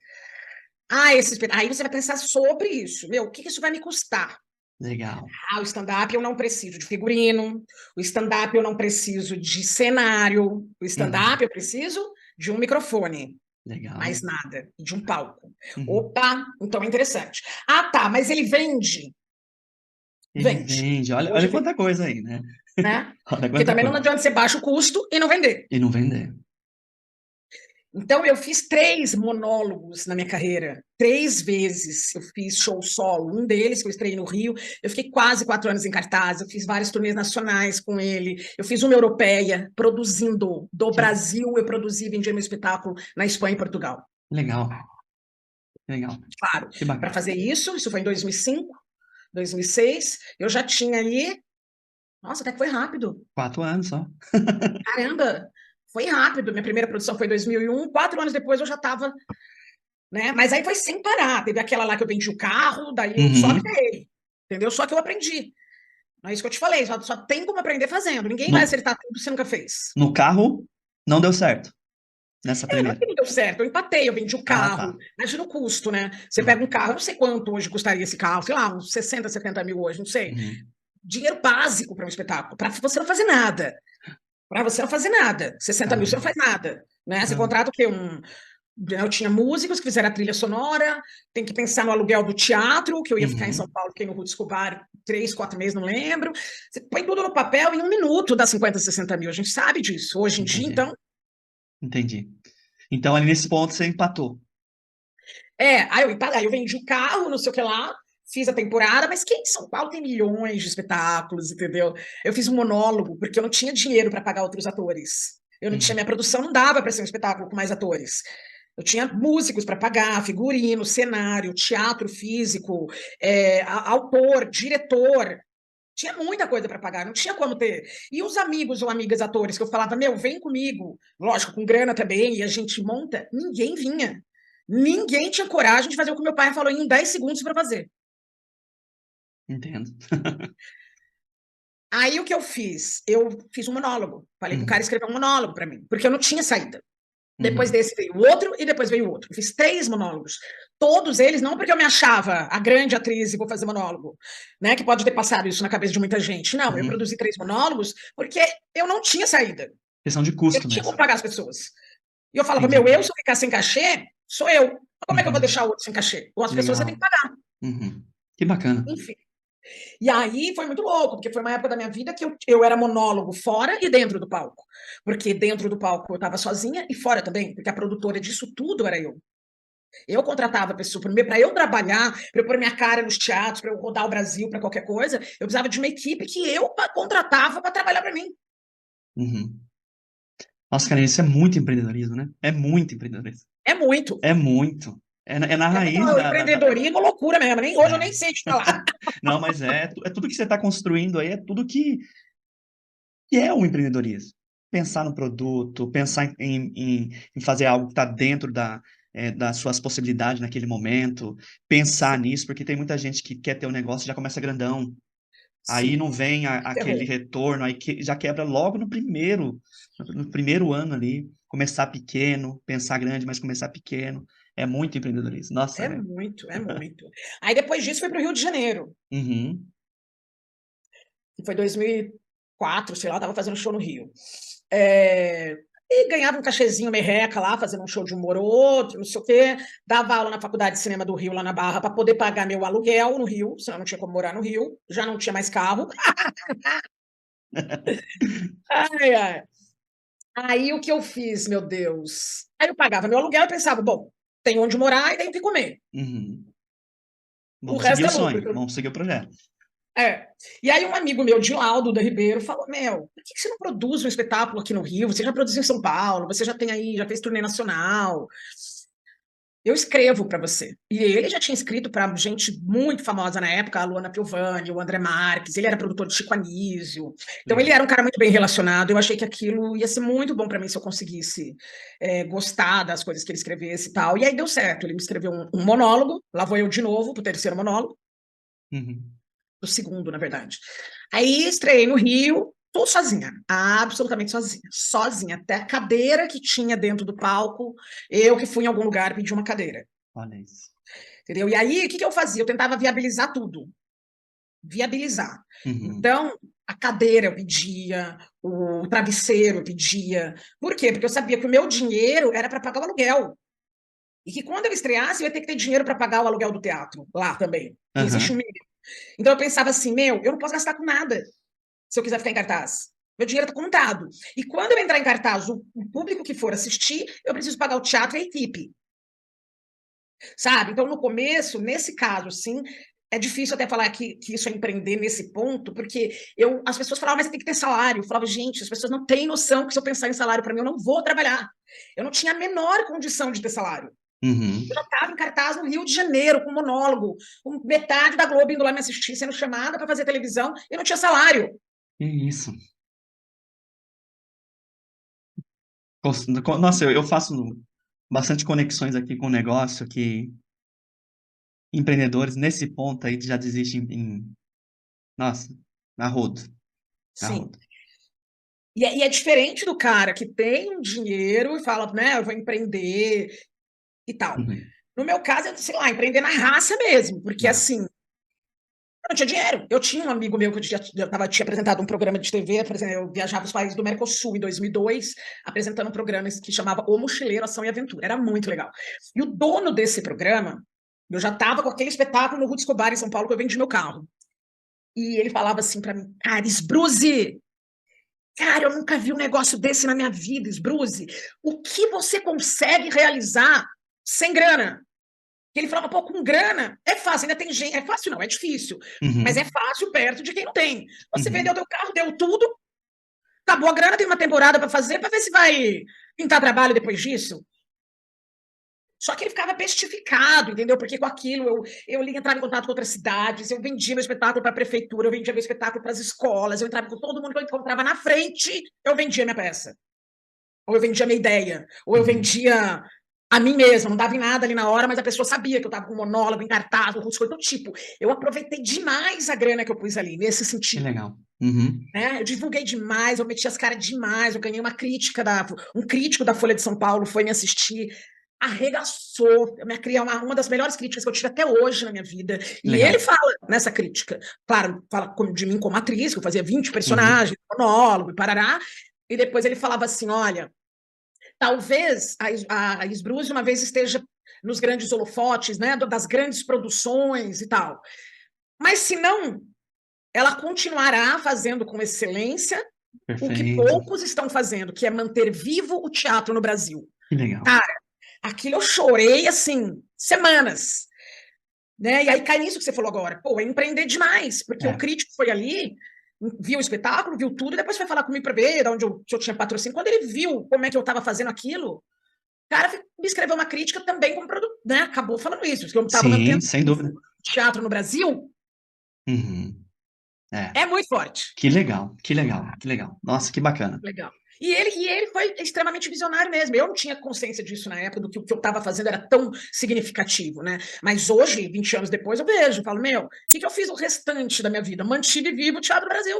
Ah, aí você vai pensar sobre isso. Meu, o que isso vai me custar? Legal, Ah, o stand-up eu não preciso de figurino, o stand-up eu não preciso de cenário, o uhum, stand-up eu preciso de um microfone, legal. mais nada, e de um palco. Uhum. Opa, então é interessante. Ah, tá, mas ele vende? Ele Vende. vende, olha, Hoje olha vende, quanta coisa aí, né? né? Olha Porque quanta também não coisa. adianta você baixar o custo e não vender. E não vender. Então, eu fiz 3 monólogos na minha carreira. 3 vezes eu fiz show solo. Um deles, que eu estreiei no Rio, eu fiquei quase 4 anos em cartaz. Eu fiz várias turnês nacionais com ele. Eu fiz uma europeia, produzindo. Do Que Brasil, eu produzi e vendi meu espetáculo na Espanha e Portugal. legal, legal. Claro, Que para bacana. fazer isso foi em 2005, 2006. Eu já tinha aí. Nossa, até que foi rápido. 4 anos só. Caramba, foi rápido. Minha primeira produção foi em 2001. 4 anos depois eu já estava, né? Mas aí foi sem parar. Teve aquela lá que eu vendi o carro, daí eu só me Uhum. ferrei, entendeu? Só que eu aprendi. Não é isso que eu te falei, só tem como aprender fazendo. Ninguém vai No, acertar tudo que você nunca fez. no carro, não deu certo. Nessa Não é primeira. que não deu certo, eu empatei, eu vendi o Ah, carro. tá. Imagina o custo, né? Você pega um Uhum. carro, eu não sei quanto hoje custaria esse carro, sei lá, uns 60, 70 mil hoje, não sei. Uhum. Dinheiro básico para um espetáculo, para você não fazer nada. Para você não fazer nada. 60 mil você não Caramba. faz nada. Né? Você Não. contrata o quê? Eu tinha músicos que fizeram a trilha sonora, tem que pensar no aluguel do teatro, que eu ia ficar em São Uhum. Paulo, fiquei no Ruth Escobar 3, 4 meses, não lembro. Você põe tudo no papel em um minuto dá 50, 60 mil. A gente sabe disso. Hoje em dia, Entendi. então, Entendi. Então, ali nesse ponto, você empatou. aí eu vendi o carro, não sei o que lá, fiz a temporada, mas quem em São Paulo tem milhões de espetáculos, entendeu? Eu fiz um monólogo, porque eu não tinha dinheiro para pagar outros atores. Eu não tinha, Uhum. minha produção não dava para ser um espetáculo com mais atores. Eu tinha músicos para pagar, figurino, cenário, teatro físico, autor, diretor. Tinha muita coisa para pagar, não tinha como ter. E os amigos ou amigas atores que eu falava, meu, vem comigo, lógico, com grana também, e a gente monta, ninguém vinha. Ninguém tinha coragem de fazer o que meu pai falou em 10 segundos para fazer. Entendo. Aí o que eu fiz? Eu fiz um monólogo. Falei pro cara Uhum. escrever um monólogo para mim, porque eu não tinha saída. Depois Uhum. desse veio o outro e depois veio o outro. Eu fiz 3 monólogos. Todos eles, não porque eu me achava a grande atriz e vou fazer monólogo, né? Que pode ter passado isso na cabeça de muita gente. Não, eu Uhum. produzi 3 monólogos porque eu não tinha saída. Questão de Eu custo não tinha como mesmo. pagar as pessoas. E eu falava, meu, Entendi. eu se eu ficar sem cachê, sou eu. Como é que eu vou Uhum. deixar o outro sem cachê? Ou as pessoas você tem Legal. que pagar. Uhum. Que bacana. Enfim. E aí foi muito louco, porque foi uma época da minha vida que eu era monólogo fora e dentro do palco. Porque dentro do palco eu estava sozinha e fora também, porque a produtora disso tudo era eu. Eu contratava pessoa para eu trabalhar, para eu pôr minha cara nos teatros, para eu rodar o Brasil, para qualquer coisa. Eu precisava de uma equipe que eu contratava para trabalhar para mim. Uhum. Nossa, cara, isso é muito empreendedorismo, né? É muito empreendedorismo. É muito. É muito. É na É raiz muito da. empreendedorismo, loucura mesmo. Nem, hoje eu É. nem sei te falar. Não, mas é tudo que você está construindo aí, é tudo que é o empreendedorismo. Pensar no produto, pensar em fazer algo que está dentro das suas possibilidades naquele momento, pensar Sim, nisso, porque tem muita gente que quer ter um negócio e já começa grandão. Aí Sim, não vem aquele terror. retorno, aí já quebra logo no primeiro ano ali. Começar pequeno, pensar grande, mas começar pequeno. É muito empreendedorismo. Nossa, É muito, é muito. Aí depois disso foi para o Rio de Janeiro, uhum, que foi 2004, sei lá, eu estava fazendo show no Rio. É, e ganhava um cachezinho merreca lá, fazendo um show de humor ou outro, não sei o quê. Dava aula na Faculdade de Cinema do Rio, lá na Barra, para poder pagar meu aluguel no Rio, senão não tinha como morar no Rio. Já não tinha mais carro. Ai, ai. Aí o que eu fiz, meu Deus? Aí eu pagava meu aluguel e pensava, bom, tem onde morar e tem o que comer. uhum. O Vamos seguir resto o é lucro. sonho, vamos seguir o projeto. É. E aí um amigo meu, Dilaudo da Ribeiro, falou: Meu, por que você não produz um espetáculo aqui no Rio? Você já produziu em São Paulo, você já tem aí, já fez turnê nacional. Eu escrevo para você. E ele já tinha escrito para gente muito famosa na época, a Luana Piovani, o André Marques, ele era produtor de Chico Anísio. Então ele Legal. era um cara muito bem relacionado. Eu achei que aquilo ia ser muito bom para mim se eu conseguisse gostar das coisas que ele escrevesse e tal. E aí deu certo. Ele me escreveu um monólogo, lá vou eu de novo, pro terceiro monólogo. Uhum. Do segundo, na verdade. Aí estreiei no Rio, tô sozinha, absolutamente sozinha, sozinha. Até a cadeira que tinha dentro do palco, eu que fui em algum lugar pedir uma cadeira, Olha isso. entendeu? E aí, o que eu fazia? Eu tentava viabilizar tudo, viabilizar. Uhum. Então, a cadeira eu pedia, o travesseiro eu pedia. Por quê? Porque eu sabia que o meu dinheiro era para pagar o aluguel. E que quando eu estreasse, eu ia ter que ter dinheiro para pagar o aluguel do teatro, lá também, que existe um Aham. mínimo. Então eu pensava assim, meu, eu não posso gastar com nada se eu quiser ficar em cartaz. Meu dinheiro está contado. E quando eu entrar em cartaz, o público que for assistir, eu preciso pagar o teatro e a equipe. Sabe? Então, no começo, nesse caso, sim, é difícil até falar que isso é empreender nesse ponto, porque as pessoas falavam, mas você tem que ter salário. Eu falava, gente, as pessoas não têm noção que se eu pensar em salário para mim, eu não vou trabalhar. Eu não tinha a menor condição de ter salário. Uhum. Eu já estava em cartaz no Rio de Janeiro, com monólogo, com metade da Globo indo lá me assistir, sendo chamada para fazer televisão, e não tinha salário. Que isso. Nossa, eu faço bastante conexões aqui com o negócio que empreendedores nesse ponto aí já desistem nossa, na rodo, na Sim. rodo. E é diferente do cara que tem um dinheiro e fala, né, eu vou empreender e tal. Uhum. No meu caso, eu, sei lá, empreender na raça mesmo, porque Não. assim, eu não tinha dinheiro. Eu tinha um amigo meu que tinha apresentado um programa de TV, por exemplo, eu viajava os países do Mercosul em 2002, apresentando um programa que chamava O Mochileiro, Ação e Aventura. Era muito legal. E o dono desse programa, eu já estava com aquele espetáculo no Ruth Escobar, em São Paulo, que eu vendi meu carro. E ele falava assim para mim, Caris Bruzi, cara, eu nunca vi um negócio desse na minha vida, Bruzi. O que você consegue realizar sem grana? E ele falava, pô, com grana é fácil, ainda tem gente. É fácil, não, é difícil. Mas é Uhum. fácil perto de quem não tem. Você vendeu Uhum. teu carro, deu tudo, acabou a grana, tem uma temporada para fazer, para ver se vai pintar trabalho depois disso. Só que ele ficava pestificado, entendeu? Porque com aquilo eu entrava em contato com outras cidades, eu vendia meu espetáculo para a prefeitura, eu vendia meu espetáculo para as escolas, eu entrava com todo mundo que eu encontrava na frente, eu vendia minha peça. Ou eu vendia minha ideia, ou eu Uhum. vendia a mim mesma, não dava em nada ali na hora, mas a pessoa sabia que eu estava com um monólogo, em cartaz, com coisas do tipo. Eu aproveitei demais a grana que eu pus ali, nesse Que sentido. legal. Uhum. Né? Eu divulguei demais, eu meti as caras demais, eu ganhei uma crítica, um crítico da Folha de São Paulo foi me assistir, arregaçou, eu me criei uma das melhores críticas que eu tive até hoje na minha vida. Que E ele legal. fala nessa crítica, claro, fala de mim como atriz, que eu fazia 20 Uhum. personagens, monólogo e parará, e depois ele falava assim, olha, talvez a Esbruse uma vez esteja nos grandes holofotes, né, das grandes produções e tal. Mas se não, ela continuará fazendo com excelência o que Perfeito. poucos estão fazendo, que é manter vivo o teatro no Brasil. Que legal. Cara, aquilo eu chorei assim, semanas. Né? E aí cai nisso que você falou agora. Pô, é empreender demais, porque o É. crítico foi ali, viu o espetáculo, viu tudo, e depois foi falar comigo para ver de onde se eu tinha patrocínio. Quando ele viu como é que eu estava fazendo aquilo, o cara me escreveu uma crítica também como produto, né? Acabou falando isso, que eu estava Sim, mantendo sem dúvida. teatro no Brasil, Uhum. É. é muito forte. Que legal, que legal, que legal. Nossa, que bacana. Legal. E ele foi extremamente visionário mesmo. Eu não tinha consciência disso na época, do que o que eu estava fazendo era tão significativo, né? Mas hoje, 20 anos depois, eu vejo, falo, meu, o que eu fiz o restante da minha vida? Mantive vivo o Teatro Brasil.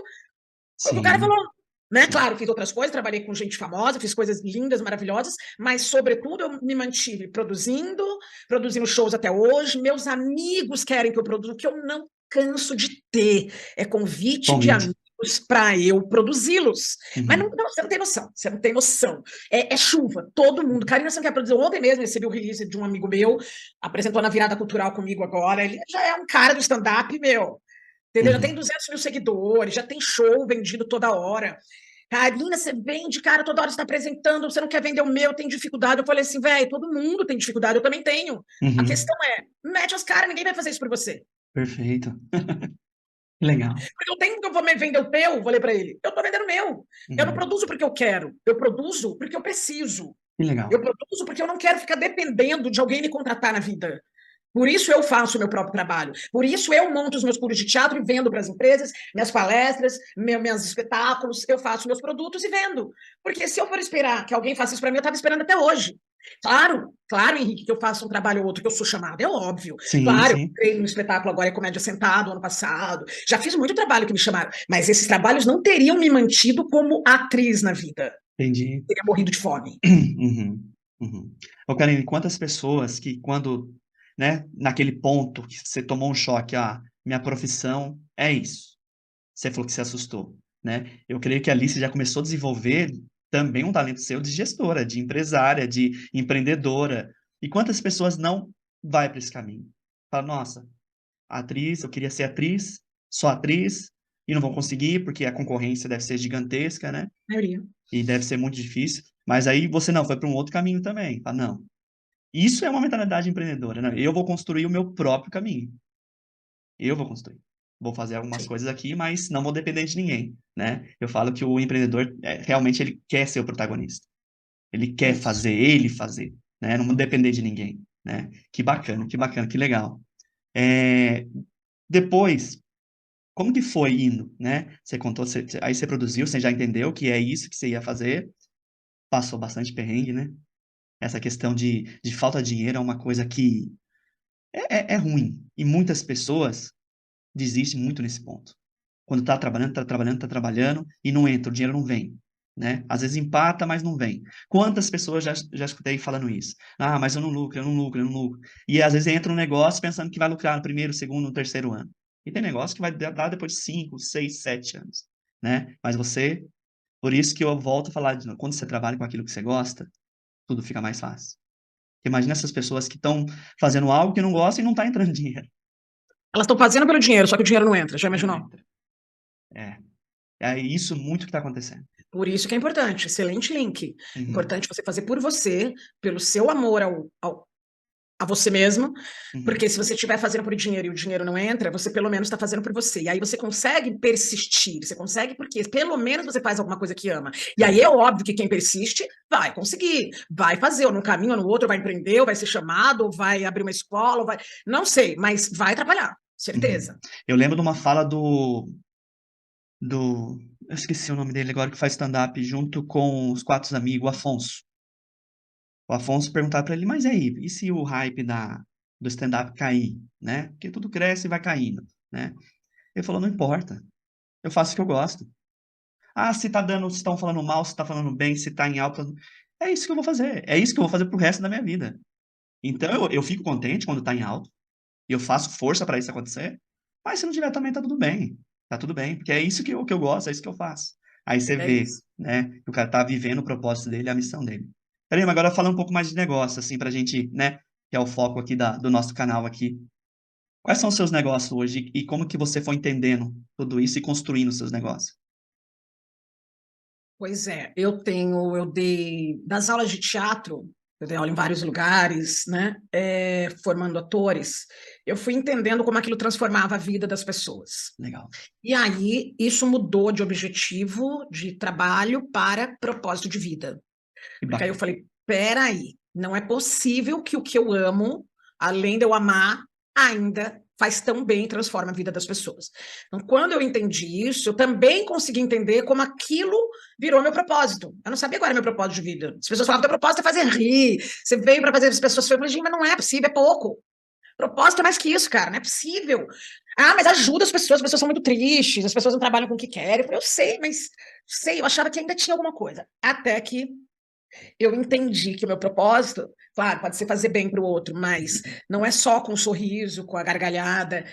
Foi o que o cara Sim, falou. Né? sim. Claro, fiz outras coisas, trabalhei com gente famosa, fiz coisas lindas, maravilhosas, mas, sobretudo, eu me mantive produzindo shows até hoje. Meus amigos querem que eu produza, o que eu não canso de ter é convite de Convite. amigos para eu produzi-los. Mas Uhum. você não tem noção, você não tem noção. É chuva, todo mundo. Karina, você não quer produzir? Ontem mesmo recebi o release de um amigo meu, apresentou na Virada Cultural comigo agora. Ele já é um cara do stand-up, meu. Entendeu? Já tem Uhum. 200 mil seguidores, já tem show vendido toda hora. Karina, você vende, cara, toda hora você está apresentando, você não quer vender o meu, tem dificuldade. Eu falei assim, velho, todo mundo tem dificuldade, eu também tenho. A Uhum. questão é, mete as caras, ninguém vai fazer isso por você. Perfeito. Legal. Porque eu tenho que eu vou vender o teu, falei para ele. Eu estou vendendo o meu. Eu não Uhum. produzo porque eu quero, eu produzo porque eu preciso. Que legal. Eu produzo porque eu não quero ficar dependendo de alguém me contratar na vida. Por isso eu faço o meu próprio trabalho. Por isso eu monto os meus cursos de teatro e vendo para as empresas, minhas palestras, meus espetáculos, eu faço meus produtos e vendo. Porque se eu for esperar que alguém faça isso para mim, eu estava esperando até hoje. Claro, claro, Henrique, que eu faço um trabalho ou outro, que eu sou chamada, é óbvio. Sim, Claro, eu sim. entrei no espetáculo agora, é Comédia Sentado, ano passado. Já fiz muito trabalho que me chamaram, mas esses trabalhos não teriam me mantido como atriz na vida. Entendi. Teria morrido de fome. Uhum. Uhum. Ô, Karine, quantas pessoas que quando, né, naquele ponto que você tomou um choque, minha profissão é isso. Você falou que se assustou, né? Eu creio que ali você já começou a desenvolver também um talento seu de gestora, de empresária, de empreendedora. E quantas pessoas não vai para esse caminho? Fala, nossa, atriz, eu queria ser atriz, só atriz, e não vão conseguir porque a concorrência deve ser gigantesca, né? A maioria. E deve ser muito difícil. Mas aí você não, foi para um outro caminho também. Fala, não, isso é uma mentalidade empreendedora, né? Eu vou construir o meu próprio caminho. Eu vou construir. Vou fazer algumas Sim. coisas aqui, mas não vou depender de ninguém, né? Eu falo que o empreendedor, realmente ele quer ser o protagonista. Ele É quer isso. fazer, ele fazer, né? Não depender de ninguém, né? Que bacana, que legal. Eh, Depois, como que foi indo, né? Você contou, aí você produziu, você já entendeu que é isso que você ia fazer, passou bastante perrengue, né? Essa questão de falta de dinheiro é uma coisa que é ruim, e muitas pessoas desistem muito nesse ponto. Quando tá trabalhando e não entra, o dinheiro não vem, né? Às vezes empata, mas não vem. Quantas pessoas já escutei falando isso? Ah, mas eu não lucro, eu não lucro, eu não lucro. E às vezes entra um negócio pensando que vai lucrar no primeiro, segundo, no terceiro ano. E tem negócio que vai dar depois de 5, 6, 7 anos, né? Mas você, por isso que eu volto a falar de novo, quando você trabalha com aquilo que você gosta, tudo fica mais fácil. Imagina essas pessoas que estão fazendo algo que não gostam e não tá entrando dinheiro. Elas estão fazendo pelo dinheiro, só que o dinheiro não entra. Já Não imaginou? entra. É. É isso muito que está acontecendo. Por isso que é importante, excelente link. Uhum, Importante você fazer por você, pelo seu amor a você mesmo, uhum. porque se você estiver fazendo por dinheiro e o dinheiro não entra, você pelo menos está fazendo por você. E aí você consegue persistir, você consegue porque pelo menos você faz alguma coisa que ama. E aí Sim. é óbvio que quem persiste vai conseguir, vai fazer, ou num caminho ou no outro, vai empreender, ou vai ser chamado, ou vai abrir uma escola, ou vai. Não sei, mas vai trabalhar, Uhum. certeza. Eu lembro de uma fala eu esqueci o nome dele agora, que faz stand-up junto com os 4 amigos, o Afonso. O Afonso perguntava para ele: "Mas aí, e se o hype do stand-up cair, né, porque tudo cresce e vai caindo, né". Ele falou: "Não importa, eu faço o que eu gosto. Ah, se estão falando mal, se tá falando bem, se tá em alta, é isso que eu vou fazer, é isso que eu vou fazer para o resto da minha vida". Então eu fico contente quando tá em alta, e eu faço força para isso acontecer, mas se não tiver também tá tudo bem, porque é isso que eu gosto, é isso que eu faço. Aí você É vê, isso. né, que o cara tá vivendo o propósito dele, a missão dele. Caramba, agora falando um pouco mais de negócio, assim, pra gente, né, que é o foco aqui do nosso canal aqui. Quais são os seus negócios hoje e como que você foi entendendo tudo isso e construindo os seus negócios? Pois é, eu dei das aulas de teatro, eu dei aula em vários lugares, né, formando atores, eu fui entendendo como aquilo transformava a vida das pessoas. Legal, E aí, isso mudou de objetivo de trabalho para propósito de vida. que Porque aí eu bacana. falei, peraí, não é possível que o que eu amo, além de eu amar, ainda faz tão bem e transforma a vida das pessoas. Então, quando eu entendi isso, eu também consegui entender como aquilo virou meu propósito. Eu não sabia qual era meu propósito de vida. As pessoas falavam, teu propósito é fazer rir, você veio para fazer as pessoas felizes, mas não é possível, é pouco. Propósito é mais que isso, cara, não é possível. Ah, mas ajuda as pessoas são muito tristes, as pessoas não trabalham com o que querem. Eu sei, mas sei, eu achava que ainda tinha alguma coisa. Até que eu entendi que o meu propósito, claro, pode ser fazer bem para o outro, mas não é só com o sorriso, com a gargalhada,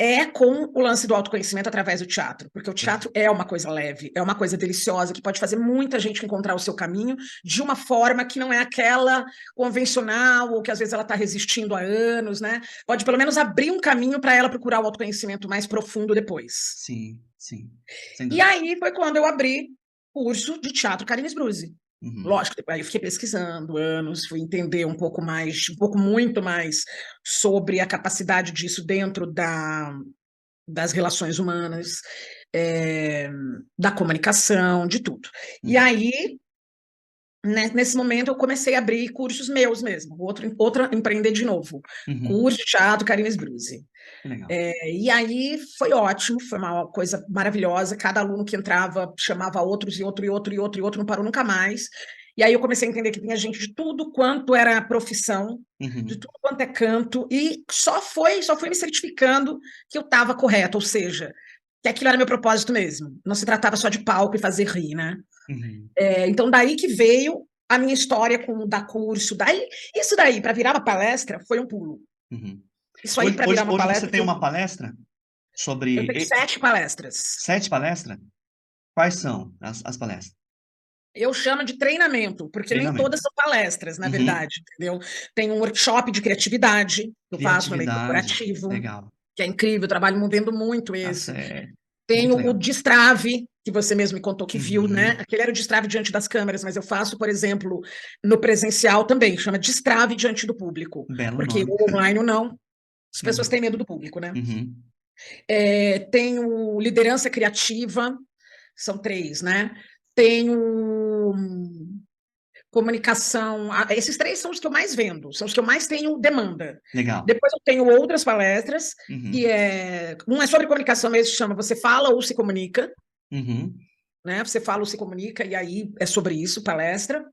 é com o lance do autoconhecimento através do teatro, porque o teatro é uma coisa leve, é uma coisa deliciosa, que pode fazer muita gente encontrar o seu caminho de uma forma que não é aquela convencional, ou que às vezes ela está resistindo há anos, né? Pode pelo menos abrir um caminho para ela procurar o autoconhecimento mais profundo depois. Sim, sim, sem E dúvida. aí foi quando eu abri curso de teatro Carines Bruse. Uhum. Lógico, aí eu fiquei pesquisando anos, fui entender um pouco mais, muito mais sobre a capacidade disso dentro das relações humanas, da comunicação, de tudo. E Uhum. aí, né, nesse momento, eu comecei a abrir cursos meus mesmo, outra empreender de novo, Uhum. curso de teatro Carines Bruse. Que legal. E aí foi ótimo, foi uma coisa maravilhosa. Cada aluno que entrava chamava outros, e outro, e outro, e outro, e outro, não parou nunca mais. E aí eu comecei a entender que tinha gente de tudo quanto era profissão, de Uhum. tudo quanto é canto, e só foi me certificando que eu estava correta, ou seja, que aquilo era meu propósito mesmo. Não se tratava só de palco e fazer rir, né? Uhum. Então, daí que veio a minha história com dar curso. Isso daí, para virar uma palestra, foi um pulo. Uhum. Isso aí, para virar uma Hoje você palestra, tem uma palestra eu sobre tenho 7 palestras. 7 palestras? Quais são as palestras? Eu chamo de treinamento, porque nem Treinamento. todas são palestras, na Uhum. verdade, entendeu? Tem um workshop de criatividade que eu faço no meio Criatividade. corporativo, Legal. que é incrível, eu trabalho movendo muito Tá esse. certo. Tem Muito o legal. destrave, que você mesmo me contou que viu, né? Uhum. Aquele era o destrave diante das câmeras, mas eu faço, por exemplo, no presencial também, chama destrave diante do público, Belo porque nome. o online não, as pessoas Uhum. têm medo do público, né? Uhum. Tem o liderança criativa, são 3, né? Tem o comunicação. Esses 3 são os que eu mais vendo, são os que eu mais tenho demanda. Legal. Depois eu tenho outras palestras, que Uhum. é. Um é sobre comunicação mesmo, chama Você Fala ou Se Comunica. Uhum. Né? Você fala ou se comunica, e aí é sobre isso, palestra.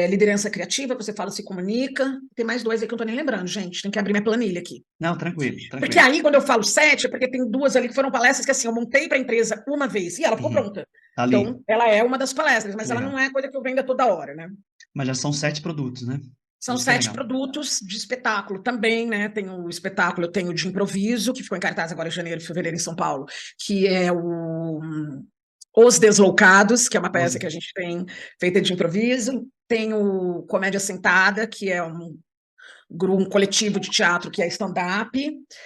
Liderança criativa, você fala ou se comunica. Tem mais 2 aí que eu não tô nem lembrando, gente. Tem que abrir minha planilha aqui. Não, tranquilo, Porque tranquilo. aí, quando eu falo 7, é porque tem 2 ali que foram palestras que assim, eu montei para a empresa uma vez e ela ficou Uhum. pronta. Tá ali. Então, ela é uma das palestras, Que mas ela não legal. é coisa que eu venda toda hora, né? Mas já são 7 produtos, né? São Isso que é 7 legal. produtos de espetáculo também, né? Tem o espetáculo, eu tenho de improviso, que ficou em cartaz agora em janeiro e fevereiro em São Paulo, que é o Os Deslocados, que é uma peça Os- que a gente tem feita de improviso. Tem o Comédia Sentada, que é um coletivo de teatro que é stand-up.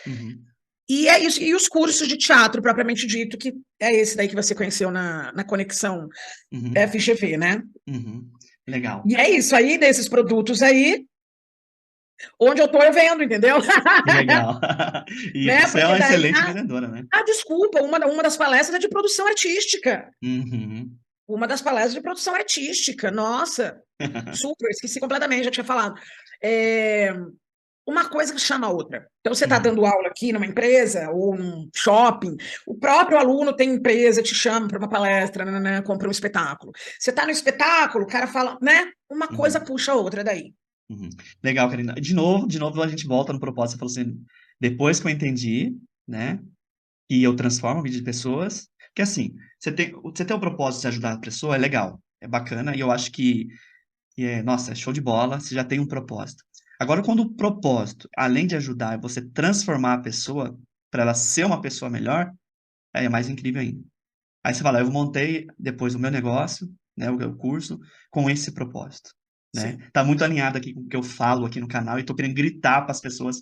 Uhum. E é isso, e os cursos de teatro, propriamente dito, que é esse daí que você conheceu na Conexão Uhum. FGV, né? Uhum. Legal. E é isso aí, desses produtos aí, onde eu tô, eu vendo, entendeu? Que legal. E Né? você é Porque uma daí, excelente vendedora, né? desculpa, uma das palestras é de produção artística. Uhum. Uma das palestras de produção artística, nossa, super, esqueci completamente, já tinha falado. É, uma coisa que chama a outra. Então, você está Uhum. dando aula aqui numa empresa ou num shopping, o próprio aluno tem empresa, te chama para uma palestra, né, compra um espetáculo. Você está no espetáculo, o cara fala, né? Uma coisa Uhum. puxa a outra daí. Uhum. Legal, Karina. De novo a gente volta no propósito. Você falou assim, depois que eu entendi, né, que eu transformo a vida de pessoas, que assim, você tem o propósito de ajudar a pessoa, é legal, é bacana, e eu acho que nossa, é show de bola, você já tem um propósito. Agora, quando o propósito, além de ajudar, é você transformar a pessoa para ela ser uma pessoa melhor, aí é mais incrível ainda. Aí você fala, eu montei depois o meu negócio, né, o curso, com esse propósito, né? Sim, Tá muito alinhado aqui com o que eu falo aqui no canal e tô querendo gritar para as pessoas,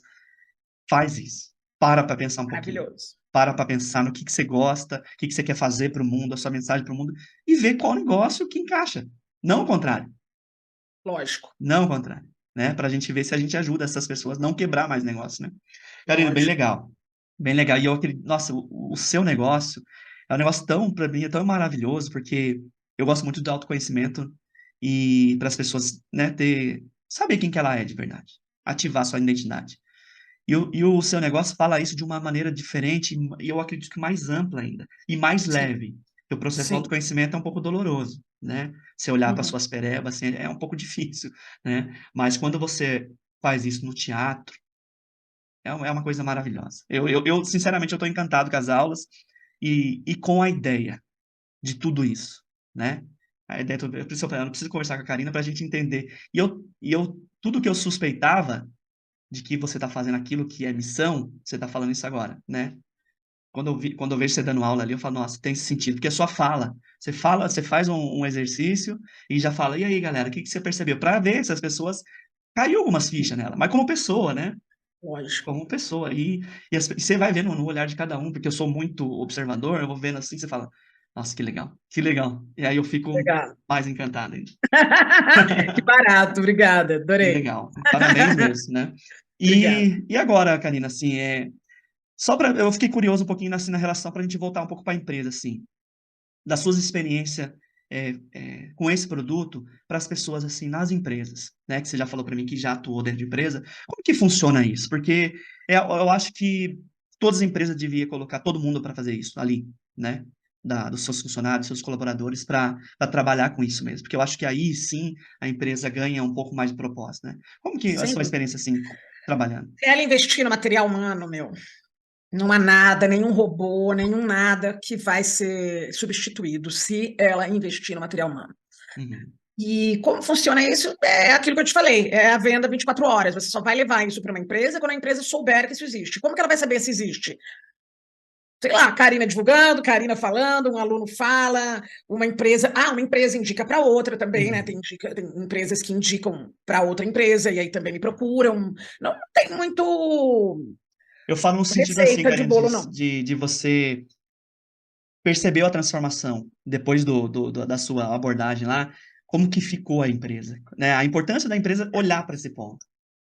faz isso. Para pensar um pouquinho. maravilhoso. Para pensar no que você gosta, o que você quer fazer para o mundo, a sua mensagem para o mundo, e ver qual negócio que encaixa. Não o contrário. Lógico, Não o contrário. Né? Para a gente ver se a gente ajuda essas pessoas a não quebrar mais negócio, né? Karina, bem lógico. legal. Bem legal. E eu acredito, nossa, o seu negócio é um negócio tão, para mim, é tão maravilhoso, porque eu gosto muito do autoconhecimento e para as pessoas, né, saber quem que ela é de verdade. Ativar sua identidade. E o seu negócio fala isso de uma maneira diferente, e eu acredito que mais ampla ainda, e mais Sim, leve. Porque o processo do sim. autoconhecimento é um pouco doloroso, né? Você olhar para Uhum. suas perebas, assim, é um pouco difícil, né? Mas quando você faz isso no teatro, é uma coisa maravilhosa. Sinceramente, eu estou encantado com as aulas e com a ideia de tudo isso, né? A ideia, por isso eu falei, eu preciso conversar com a Karina para a gente entender. Tudo que eu suspeitava de que você está fazendo aquilo que é missão, você está falando isso agora, né? Quando eu vejo você dando aula ali, eu falo, nossa, tem sentido, porque é sua fala. Você fala, você faz um exercício e já fala, e aí, galera, o que que você percebeu? Para ver se as pessoas caiu algumas fichas nela, mas como pessoa, né? Lógico. Como pessoa. E você vai vendo no olhar de cada um, porque eu sou muito observador, eu vou vendo assim, você fala, nossa, que legal, que legal. E aí eu fico Legal. mais encantado ainda. Que barato, obrigada, Que adorei. legal. Parabéns mesmo, né? Obrigada. E agora, Karina, assim, só para eu fiquei curioso um pouquinho assim, na relação para a gente voltar um pouco para a empresa, assim, das suas experiências com esse produto para as pessoas assim nas empresas, né? Que você já falou para mim que já atuou dentro de empresa. Como que funciona isso? Porque eu acho que todas as empresas deviam colocar todo mundo para fazer isso ali, né? Dos seus funcionários, seus colaboradores, para trabalhar com isso mesmo. Porque eu acho que aí sim a empresa ganha um pouco mais de propósito, né? Como que a Sem sua dúvida. experiência assim trabalhando? Ela investir no material humano, meu, não há nada, nenhum robô, nenhum nada que vai ser substituído se ela investir no material humano. Uhum. E como funciona isso? É aquilo que eu te falei, é a venda 24 horas. Você só vai levar isso para uma empresa quando a empresa souber que isso existe. Como que ela vai saber se existe? Sei lá, Karina divulgando, Karina falando, um aluno fala, uma empresa indica para outra também, né? Uhum. Tem empresas que indicam para outra empresa e aí também me procuram. Não tem muito Eu falo no sentido assim, receita de Karina, de, bolo, não. de você percebeu a transformação depois da sua abordagem lá? Como que ficou a empresa, né? A importância da empresa olhar para esse ponto.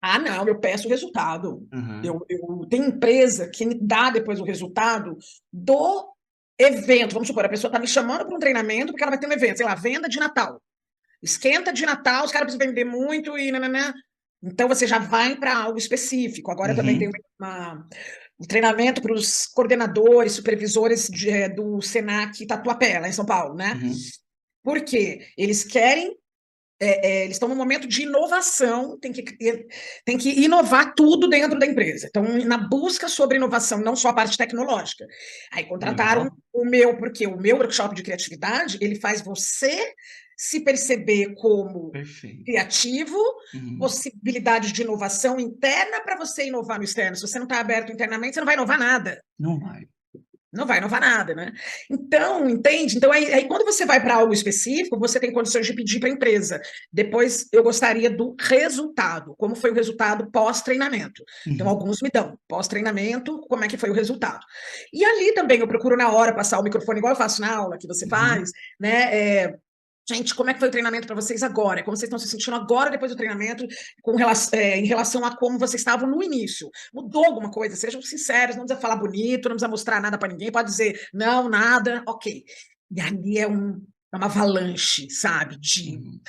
Ah, não, eu peço o resultado. Aham. Eu tenho empresa que me dá depois o resultado do evento. Vamos supor, a pessoa está me chamando para um treinamento porque ela vai ter um evento, sei lá, venda de Natal. Esquenta de Natal, os caras precisam vender muito e nananã. Então você já vai para algo específico. Agora também tem Uhum. um treinamento para os coordenadores, supervisores do Senac Tatuapé, lá em São Paulo, né? Uhum. Por quê? Eles querem eles estão num momento de inovação, tem que inovar tudo dentro da empresa. Então, na busca sobre inovação, não só a parte tecnológica. Aí contrataram Legal. porque o meu workshop de criatividade, ele faz você se perceber como Perfeito. criativo, Uhum. possibilidades de inovação interna para você inovar no externo. Se você não está aberto internamente, você não vai inovar nada. Não vai. Não vai inovar nada, né? Então, entende? Então, aí quando você vai para algo específico, você tem condições de pedir para a empresa. Depois, eu gostaria do resultado. Como foi o resultado pós-treinamento? Então, Uhum. alguns me dão. Pós-treinamento, como é que foi o resultado? E ali também eu procuro na hora passar o microfone, igual eu faço na aula que você faz, Uhum. né? Gente, como é que foi o treinamento para vocês agora? Como vocês estão se sentindo agora depois do treinamento em relação a como vocês estavam no início? Mudou alguma coisa? Sejam sinceros, não precisa falar bonito, não precisa mostrar nada para ninguém, pode dizer não, nada, ok. E ali é uma avalanche, sabe? De Uhum.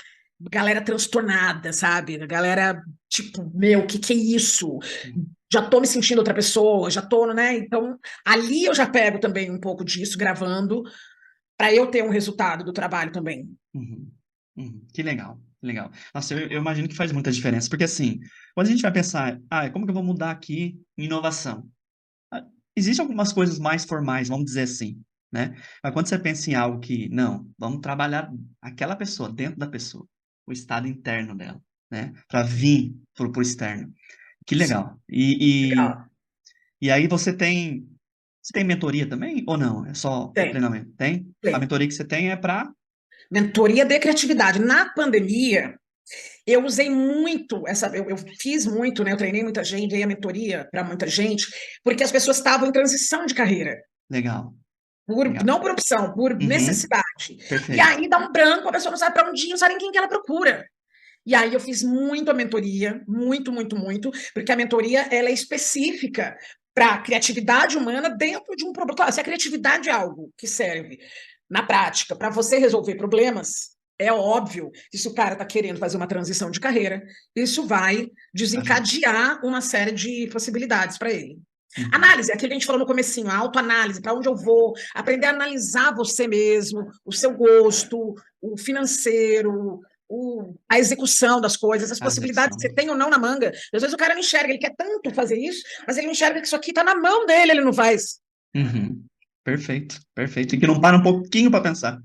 galera transtornada, sabe? Galera, tipo, meu, o que que é isso? Uhum. Já tô me sentindo outra pessoa, já tô, né? Então, ali eu já pego também um pouco disso, gravando, para eu ter um resultado do trabalho também. Uhum. Uhum. Que legal, que legal. Nossa, eu imagino que faz muita diferença, porque assim, quando a gente vai pensar, como que eu vou mudar aqui em inovação? Ah, existem algumas coisas mais formais, vamos dizer assim, né? Mas quando você pensa em algo que, não, vamos trabalhar aquela pessoa, dentro da pessoa, o estado interno dela, né? Para vir pro externo. Que Sim, legal. E legal. aí você tem mentoria também ou não? É só o Tem, treinamento? Tem? A tem. mentoria que você tem é para... Mentoria de criatividade. Na pandemia, eu usei muito eu fiz muito, né? Eu treinei muita gente, dei a mentoria para muita gente, porque as pessoas estavam em transição de carreira, Legal, não legal. por opção, por Uhum, necessidade. E perfeito. aí dá um branco, a pessoa não sabe para onde ir, não sabe nem quem que ela procura. E aí eu fiz muito a mentoria, muito, muito, muito, porque a mentoria ela é específica para criatividade humana dentro de um problema. Claro, se a criatividade é algo que serve na prática para você resolver problemas, é óbvio que se o cara está querendo fazer uma transição de carreira, isso vai desencadear uma série de possibilidades para ele. Análise, aquilo que a gente falou no comecinho, a autoanálise, para onde eu vou, aprender a analisar você mesmo, o seu gosto, o financeiro, a execução das coisas, as possibilidades que você tem ou não na manga. Às vezes o cara não enxerga, ele quer tanto fazer isso, mas ele não enxerga que isso aqui está na mão dele, ele não faz. Perfeito, perfeito. E que não para um pouquinho para pensar.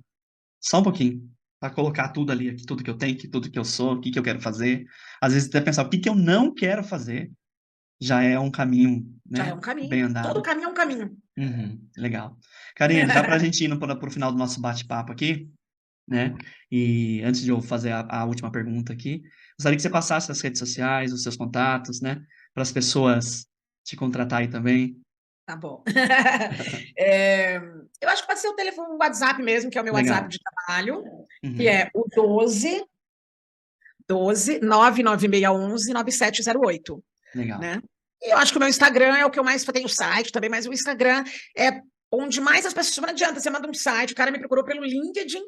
Só um pouquinho. Para colocar tudo ali, aqui, tudo que eu tenho, aqui, tudo que eu sou, o que que eu quero fazer. Às vezes até pensar o que que eu não quero fazer, já é um caminho, Já é né, um caminho. bem Todo andado. caminho é um caminho. Legal. Karine, já para a gente ir pro final do nosso bate-papo aqui, né, e antes de eu fazer a última pergunta aqui, gostaria que você passasse as redes sociais, os seus contatos, né, para as pessoas te contratar aí também. Tá bom. Eu acho que pode ser o telefone, o WhatsApp mesmo, que é o meu Legal. WhatsApp de trabalho, que é o 12 99611 9708. Legal. Né? E eu acho que o meu Instagram é o que eu mais tenho site também, mas o Instagram é onde mais as pessoas. Não adianta, você manda um site, o cara me procurou pelo LinkedIn.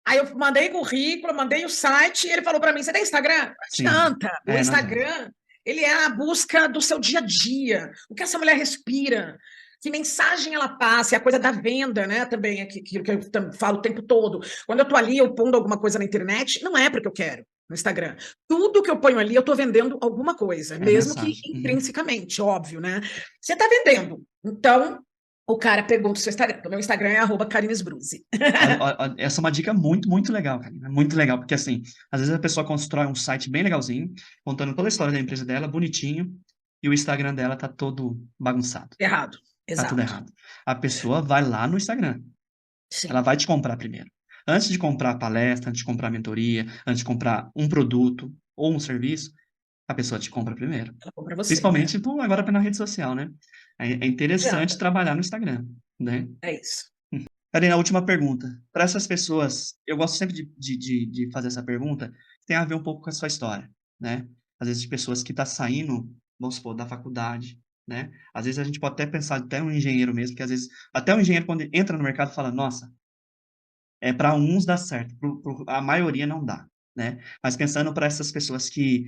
Aí eu mandei currículo, mandei o site, e ele falou para mim: você tem Instagram? Não adianta. O Instagram, ele é a busca do seu dia a dia, o que essa mulher respira, que mensagem ela passa, é a coisa da venda, né? Também, aquilo que eu falo o tempo todo. Quando eu tô ali, eu pondo alguma coisa na internet, não é porque eu quero. No Instagram. Tudo que eu ponho ali, eu tô vendendo alguma coisa, mesmo que intrinsecamente, óbvio, né? Você tá vendendo. Então, o cara pergunta o seu Instagram. O meu Instagram é @KarinesBruzzi. Essa é uma dica muito, muito legal, cara. Muito legal, porque assim, às vezes a pessoa constrói um site bem legalzinho, contando toda a história da empresa dela, bonitinho, e o Instagram dela tá todo bagunçado. Errado. Tá tudo errado. A pessoa vai lá no Instagram. Sim. Ela vai te comprar primeiro. Antes de comprar a palestra, antes de comprar a mentoria, antes de comprar um produto ou um serviço, a pessoa te compra primeiro. Ela compra você, Principalmente agora pela rede social, né? É interessante Adianta. trabalhar no Instagram, né? É isso. Karina, a última pergunta. Para essas pessoas, eu gosto sempre de fazer essa pergunta, que tem a ver um pouco com a sua história, né? Às vezes de pessoas que estão saindo, vamos supor, da faculdade, né? Às vezes a gente pode até pensar, até um engenheiro mesmo, que às vezes, até um engenheiro quando entra no mercado fala, nossa, para uns dá certo, a maioria não dá, né? Mas pensando para essas pessoas que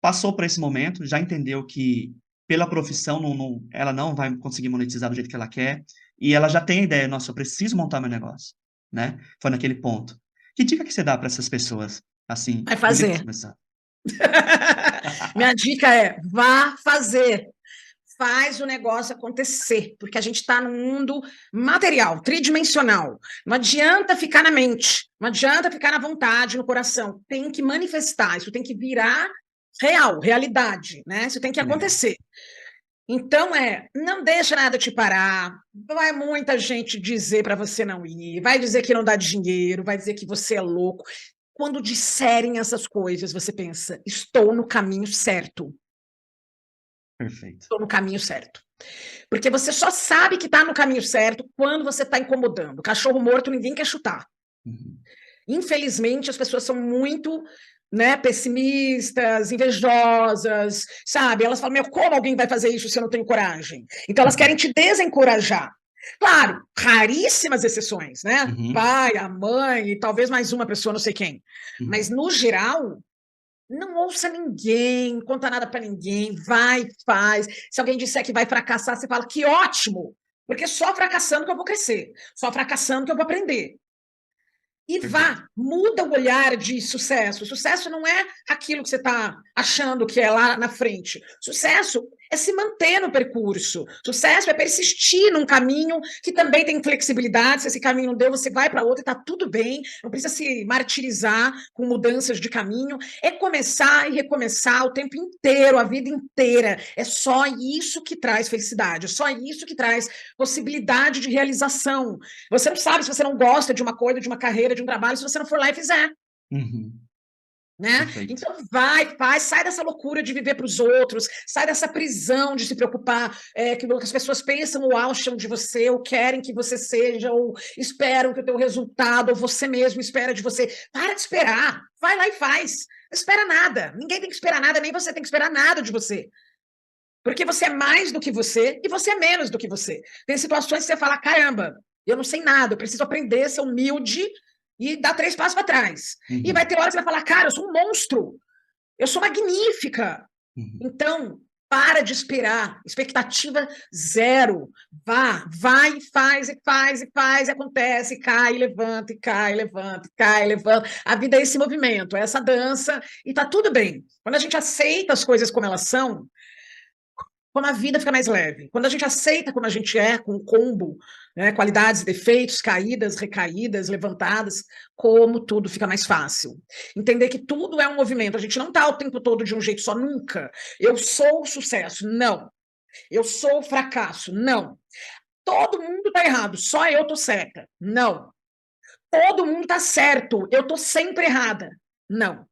passou por esse momento, já entendeu que pela profissão ela não vai conseguir monetizar do jeito que ela quer, e ela já tem a ideia, nossa, eu preciso montar meu negócio, né? Foi naquele ponto. Que dica que você dá para essas pessoas, assim, Vai do jeito que fazer. começar? Minha dica é: vá fazer. Faz o negócio acontecer, porque a gente está num mundo material, tridimensional. Não adianta ficar na mente, não adianta ficar na vontade, no coração. Tem que manifestar, isso tem que virar real, realidade, né? Isso tem que acontecer. Então, não deixa nada te parar. Vai muita gente dizer para você não ir, vai dizer que não dá dinheiro, vai dizer que você é louco. Quando disserem essas coisas, você pensa: estou no caminho certo. Perfeito. Estou no caminho certo. Porque você só sabe que está no caminho certo quando você está incomodando. Cachorro morto ninguém quer chutar. Infelizmente, as pessoas são muito, né, pessimistas, invejosas, sabe? Elas falam, como alguém vai fazer isso se eu não tenho coragem? Então, elas querem te desencorajar. Claro, raríssimas exceções, né? Pai, a mãe e talvez mais uma pessoa, não sei quem. Mas, no geral, não ouça ninguém, não conta nada para ninguém, vai, faz. Se alguém disser que vai fracassar, você fala, que ótimo, porque só fracassando que eu vou crescer, só fracassando que eu vou aprender. E vá, muda o olhar de sucesso. Sucesso não é aquilo que você está achando que é lá na frente. Sucesso é se manter no percurso. Sucesso é persistir num caminho que também tem flexibilidade. Se esse caminho não deu, você vai para outro e está tudo bem. Não precisa se martirizar com mudanças de caminho. É começar e recomeçar o tempo inteiro, a vida inteira. É só isso que traz felicidade. É só isso que traz possibilidade de realização. Você não sabe se você não gosta de uma coisa, de uma carreira, de um trabalho, se você não for lá e fizer. Né? Então vai, faz, sai dessa loucura de viver para os outros, sai dessa prisão de se preocupar que as pessoas pensam ou acham de você, ou querem que você seja, ou esperam que o teu resultado, ou você mesmo espera de você. Para de esperar, vai lá e faz. Não espera nada, ninguém tem que esperar nada, nem você tem que esperar nada de você. Porque você é mais do que você e você é menos do que você. Tem situações que você fala, caramba, eu não sei nada, eu preciso aprender a ser humilde e dar 3 passos para trás. E Uhum. vai ter hora que você vai falar, cara, eu sou um monstro, eu sou magnífica. Uhum. Então, para de esperar, expectativa zero. Vai, faz, e faz, e faz, e acontece, e cai, e levanta, e cai, levanta, e cai, levanta. A vida é esse movimento, é essa dança, e tá tudo bem. Quando a gente aceita as coisas como elas são, como a vida fica mais leve. Quando a gente aceita como a gente é, com o combo, né, qualidades e defeitos, caídas, recaídas, levantadas, como tudo fica mais fácil. Entender que tudo é um movimento, a gente não está o tempo todo de um jeito só, nunca. Eu sou o sucesso, não. Eu sou o fracasso, não. Todo mundo está errado, só eu estou certa, não. Todo mundo está certo, eu estou sempre errada, não.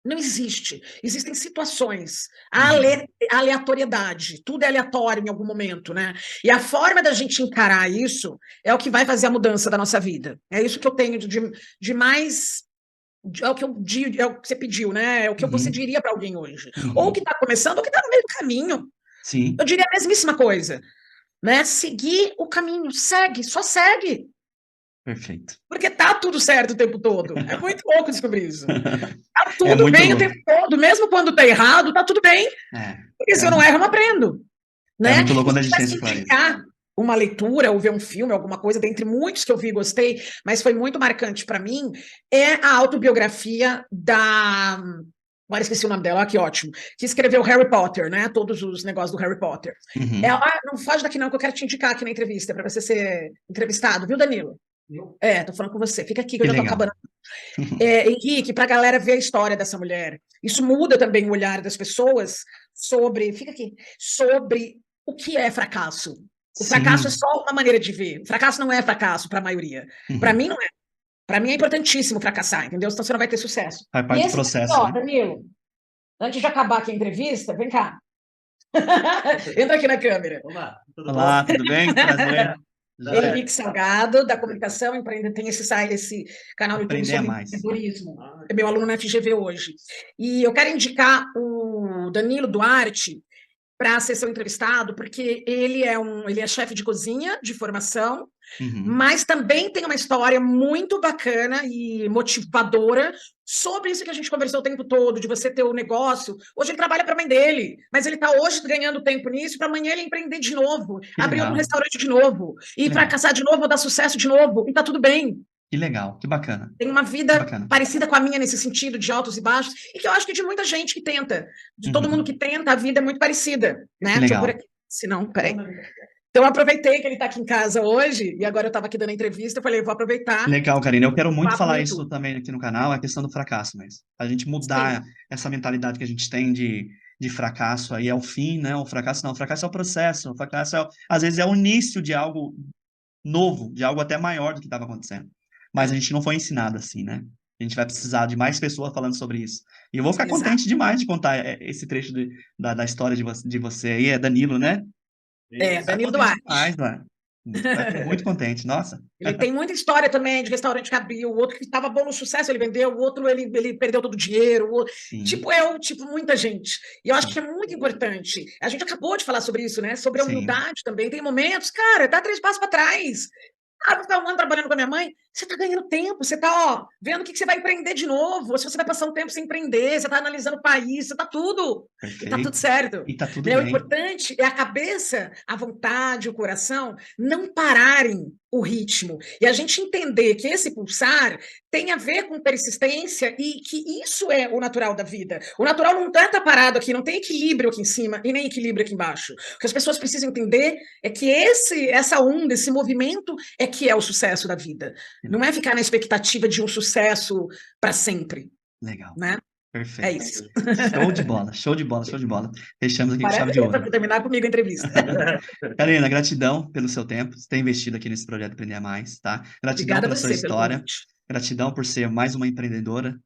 Não existe. Existem situações, a Uhum. aleatoriedade, tudo é aleatório em algum momento, né? E a forma da gente encarar isso é o que vai fazer a mudança da nossa vida. É isso que eu tenho de mais. É o que é o que você pediu, né? É o que você Uhum. diria para alguém hoje. Ou que Uhum. está começando, ou que está no meio do caminho. Eu Sim, diria a mesmíssima coisa, né? Seguir o caminho, segue, só segue. perfeito. Porque tá tudo certo o tempo todo. É muito louco descobrir isso. Tá É tudo muito bem o louco. tempo todo, mesmo quando tá errado, tá tudo bem. É, Porque se é, eu não erro, eu não aprendo, é né? muito louco E se quando eu a gente tem tivesse essa que clareza. indicar uma leitura ou ver um filme, alguma coisa, dentre muitos que eu vi e gostei, mas foi muito marcante para mim, é a autobiografia da. Agora esqueci o nome dela, que ótimo. Que escreveu Harry Potter, né? Todos os negócios do Harry Potter. Uhum. Ela, não foge daqui não, que eu quero te indicar aqui na entrevista, para você ser entrevistado, viu, Danilo? É, tô falando com você. Fica aqui que Que eu já tô legal. acabando. Henrique, para a galera ver a história dessa mulher. Isso muda também o olhar das pessoas sobre, fica aqui, sobre o que é fracasso. O fracasso é Sim. só uma maneira de ver. O fracasso não é fracasso para a maioria. Para Uhum. mim não é. Para mim é importantíssimo fracassar, entendeu? Senão você não vai ter sucesso. Faz E parte do esse daqui, processo, ó, né? Danilo, antes de acabar aqui a entrevista, vem cá. Entra aqui na câmera. Olá, tudo bom? Olá, tudo bem? Prazer. Joia. Henrique Salgado, da Comunicação Empreendedor, tem esse canal no YouTube Aprender a sobre mais. empreendedorismo. É meu aluno na FGV hoje. E eu quero indicar o Danilo Duarte para ser seu entrevistado, porque ele é chefe de cozinha de formação, Uhum. mas também tem uma história muito bacana e motivadora sobre isso que a gente conversou o tempo todo, de você ter o negócio. Hoje ele trabalha para a mãe dele, mas ele está hoje ganhando tempo nisso, para amanhã ele empreender de novo, Que abrir outro legal, restaurante de novo, que e legal, fracassar de novo, ou dar sucesso de novo, e está tudo bem. que legal, que bacana, Tem uma que vida bacana. parecida com a minha nesse sentido, de altos e baixos, e que eu acho que de muita gente que tenta, de todo mundo Uhum. que tenta, a vida é muito parecida, Que né? Deixa eu por legal. aqui. Se não, peraí. Então, eu aproveitei que ele está aqui em casa hoje, e agora eu estava aqui dando a entrevista, eu falei, eu vou aproveitar Legal, Karina. Eu quero o muito papo no falar isso YouTube. também aqui no canal, a questão do fracasso, mas a gente Sim, mudar essa mentalidade que a gente tem de fracasso aí é o fim, né? O fracasso não, o fracasso é o processo, o fracasso é, às vezes é o início de algo novo, de algo até maior do que estava acontecendo. Mas a é, gente não foi ensinado assim, né? A gente vai precisar de mais pessoas falando sobre isso. E eu vou ficar exato. contente demais de contar esse trecho da história de você aí, é Danilo, né? É, Ficar Danilo contente Duarte. demais, mano. Vai ficar muito contente, nossa. Ele tem muita história também de restaurante que abriu, o outro que estava bom no sucesso, ele vendeu, o outro ele perdeu todo o dinheiro. Sim, Tipo, muita gente. E eu acho que sim, é muito importante. A gente acabou de falar sobre isso, né? Sobre a sim. humildade também. Tem momentos, cara, dá 3 passos para trás. Ah, vou ficar um ano trabalhando com a minha mãe. Você está ganhando tempo, você está, ó, vendo o que você vai empreender de novo, ou se você vai passar um tempo sem empreender, você está analisando o país, você está tudo. E está tudo Perfeito. certo. E tá tudo Né? O bem. importante é a cabeça, a vontade, o coração não pararem o ritmo. E a gente entender que esse pulsar tem a ver com persistência e que isso é o natural da vida. O natural não está parado aqui, não tem equilíbrio aqui em cima e nem equilíbrio aqui embaixo. O que as pessoas precisam entender é que essa onda, esse movimento é que é o sucesso da vida. Não é ficar na expectativa de um sucesso para sempre, Legal. né? É Perfeito. isso. Show de bola, show de bola, show de bola. Fechamos aqui com chave de Parabéns ouro. por terminar comigo a entrevista. Karina, gratidão pelo seu tempo, por ter investido aqui nesse projeto Aprender a Mais, tá? Gratidão Obrigada a pela sua você pelo história, convite. gratidão por ser mais uma empreendedora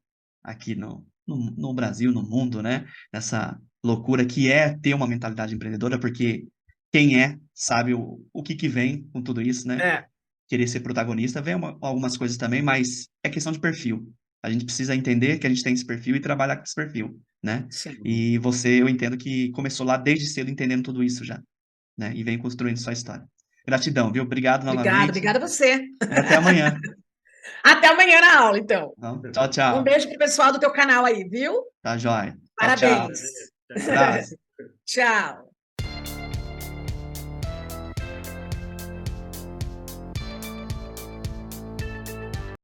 aqui no Brasil, no mundo, né? Nessa loucura que é ter uma mentalidade empreendedora, porque quem é sabe o que vem com tudo isso, né? É, Querer ser protagonista, vem algumas coisas também, mas é questão de perfil. A gente precisa entender que a gente tem esse perfil e trabalhar com esse perfil, né? sim. E você, eu entendo que começou lá desde cedo entendendo tudo isso já, né? E vem construindo sua história. Gratidão, viu? Obrigado Obrigada, novamente. obrigada a você. E até amanhã. Até amanhã na aula, então. Então, tchau, Um tchau. beijo pro pessoal do teu canal aí, viu? Tá joia. Tchau, tchau. Parabéns. Abraço. Tchau.